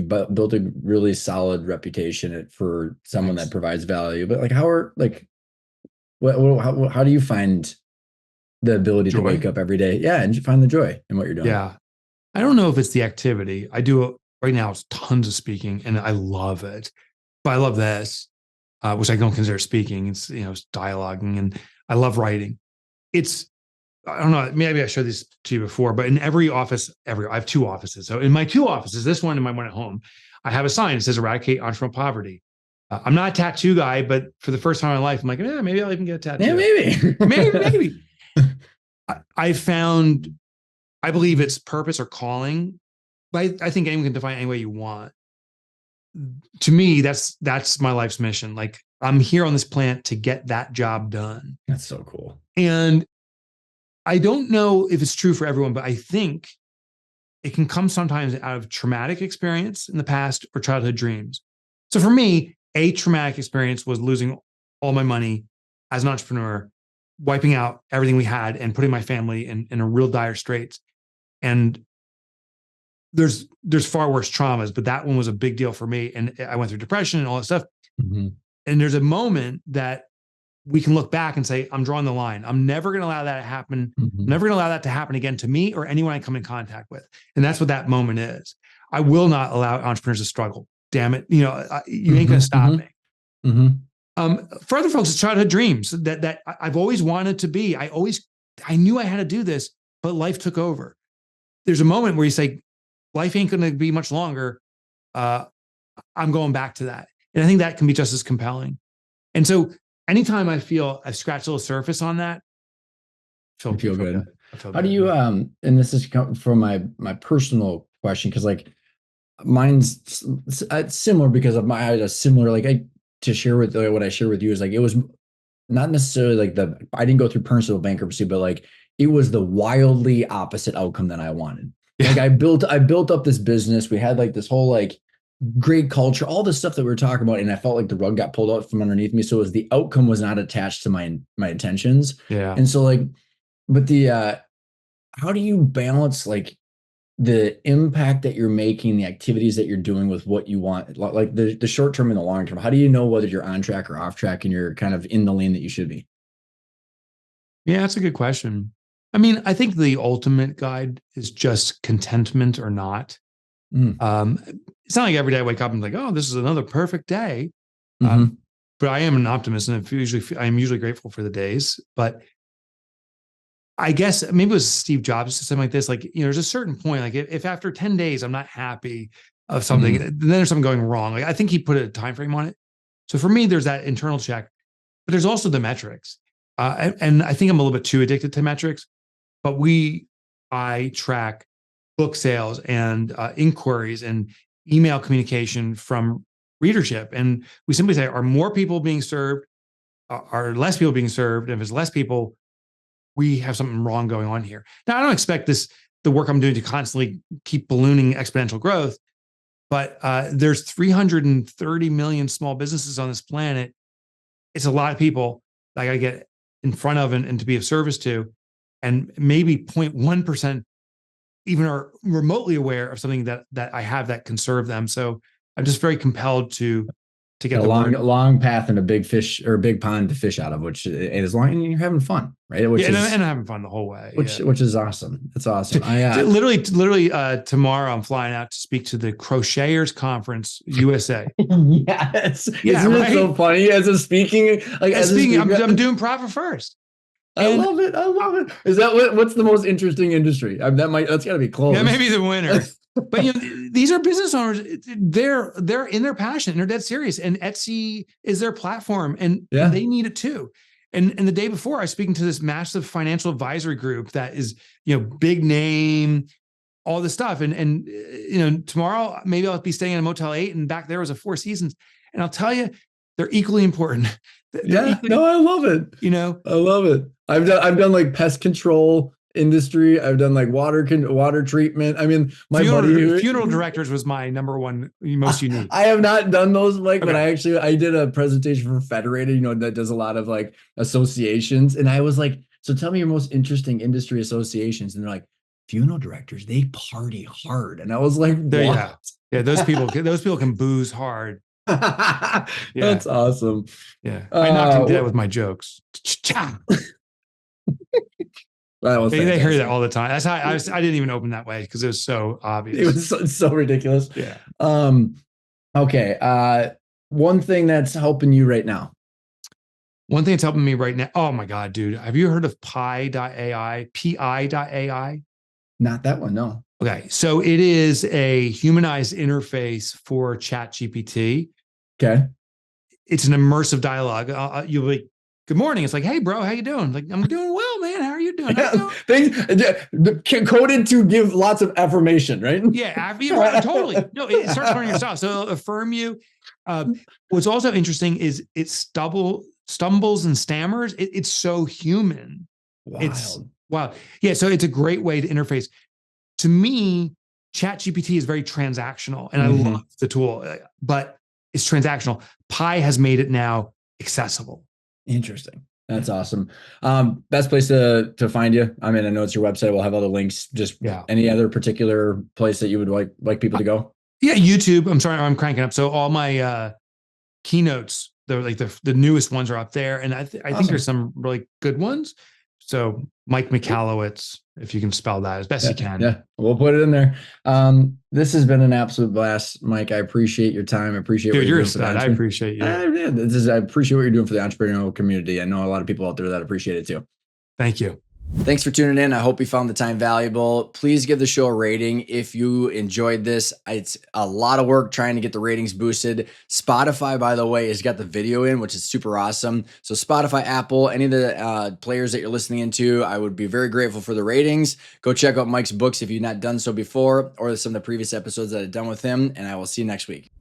built a really solid reputation for someone that provides value. But how do you find the ability to wake up every day, and find the joy in what you're doing? Yeah, I don't know if it's the activity. I do right now. It's tons of speaking, and I love it. But I love this. Which I don't consider speaking. It's, it's dialoguing, and I love writing. I don't know, maybe I showed this to you before, but in every office, I have 2 offices. So in my 2 offices, this one and my one at home, I have a sign that says eradicate entrepreneurial poverty. I'm not a tattoo guy, but for the first time in my life, I'm like, maybe I'll even get a tattoo. Yeah, maybe. maybe. I believe it's purpose or calling, but I think anyone can define it any way you want. To me, that's my life's mission. I'm here on this planet to get that job done. That's so cool. And I don't know if it's true for everyone, but I think it can come sometimes out of traumatic experience in the past or childhood dreams. So for me, a traumatic experience was losing all my money as an entrepreneur, wiping out everything we had and putting my family in a real dire straits. And there's far worse traumas, but that one was a big deal for me. And I went through depression and all that stuff. Mm-hmm. And there's a moment that we can look back and say, I'm drawing the line. I'm never going to allow that to happen. Mm-hmm. I'm never going to allow that to happen again to me or anyone I come in contact with. And that's what that moment is. I will not allow entrepreneurs to struggle. Damn it. You ain't going to stop me. Mm-hmm. For other folks, it's childhood dreams that I've always wanted to be. I knew I had to do this, but life took over. There's a moment where you say, life ain't going to be much longer. I'm going back to that. And I think that can be just as compelling. And so anytime I feel I've scratched a little surface on that, I feel good. How do you, and this is from my personal question, because mine's similar because of I had a similar, to share with what I share with you is it was not necessarily I didn't go through personal bankruptcy, but it was the wildly opposite outcome that I wanted. I built up this business. We had this whole great culture, all the stuff that we were talking about. And I felt like the rug got pulled out from underneath me. So it was the outcome was not attached to my intentions. Yeah. And so like, but how do you balance like the impact that you're making, the activities that you're doing with what you want, like the short term and the long term? How do you know whether you're on track or off track and you're kind of in the lane that you should be? Yeah, that's a good question. I mean, I think the ultimate guide is just contentment or not. Mm. It's not like every day I wake up and like, oh, this is another perfect day. Mm-hmm. But I am an optimist, and I'm usually grateful for the days. But I guess maybe it was Steve Jobs or something like this. Like, there's a certain point, like if after 10 days I'm not happy of something, then there's something going wrong. Like I think he put a time frame on it. So for me, there's that internal check, but there's also the metrics. And I think I'm a little bit too addicted to metrics, but I track book sales and inquiries and email communication from readership. And we simply say, are more people being served? Are less people being served? And if it's less people, we have something wrong going on here. Now, I don't expect the work I'm doing to constantly keep ballooning exponential growth, but there's 330 million small businesses on this planet. It's a lot of people that I got to get in front of and to be of service to. And maybe 0.1% even are remotely aware of something that I have that can serve them. So I'm just very compelled to get a long path and a big fish or a big pond to fish out of, which as long as you're having fun, right? Which and I'm having fun the whole way, which is awesome. It's awesome. Literally, tomorrow I'm flying out to speak to the Crocheters Conference USA. Yes, isn't it so funny as a speaking? Like I'm doing profit first. I love it. Is that what's the most interesting industry? That's got to be close. Yeah, maybe the winner. But these are business owners. They're in their passion. They're dead serious. And Etsy is their platform, and they need it too. And the day before, I was speaking to this massive financial advisory group that is big name, all this stuff. And tomorrow maybe I'll be staying in a Motel 8, and back there was a Four Seasons. And I'll tell you, they're equally important. I love it. I love it. I've done like pest control industry. I've done like water treatment. I mean, funeral directors was my number one most unique. I have not done those, but I did a presentation for Federated, that does a lot of like associations. And I was like, so tell me your most interesting industry associations. And they're like, funeral directors, they party hard. And I was like, what? Yeah, those people can booze hard. That's awesome. Yeah, I knocked him dead with my jokes. They hear that all the time. That's how I didn't even open that way because it was so obvious. It was so ridiculous. Yeah. Okay. One thing that's helping you right now. One thing that's helping me right now. Oh my God, dude. Have you heard of Pi.ai? Pi.ai? Not that one, no. Okay. So it is a humanized interface for ChatGPT. Okay. It's an immersive dialogue. You'll be, good morning. It's like, hey, bro, how you doing? Like, I'm doing well, man. How are you doing? Things coded to give lots of affirmation, right? Yeah, totally. No, it starts learning your style. So it'll affirm you. What's also interesting is it stumbles and stammers. It's so human. Wild. It's wow. Yeah. So it's a great way to interface. To me, ChatGPT is very transactional, and I love the tool, but it's transactional. Pi has made it now accessible. Interesting. That's awesome. Best place to find you. I mean, I know it's your website. We'll have other links. Just any other particular place that you would like people to go? Yeah, YouTube. I'm sorry, I'm cranking up. So all my keynotes, they're like the newest ones are up there, and I think there's some really good ones. So Mike Michalowicz, if you can spell that as best you can. Yeah, we'll put it in there. This has been an absolute blast, Mike. I appreciate your time. I appreciate what you're doing. I appreciate you. I appreciate what you're doing for the entrepreneurial community. I know a lot of people out there that appreciate it too. Thank you. Thanks for tuning in. I hope you found the time valuable. Please give the show a rating if you enjoyed this. It's a lot of work trying to get the ratings boosted. Spotify, by the way, has got the video in, which is super awesome. So Spotify, Apple, any of the players that you're listening into, I would be very grateful for the ratings. Go check out Mike's books if you've not done so before, or some of the previous episodes that I've done with him, and I will see you next week.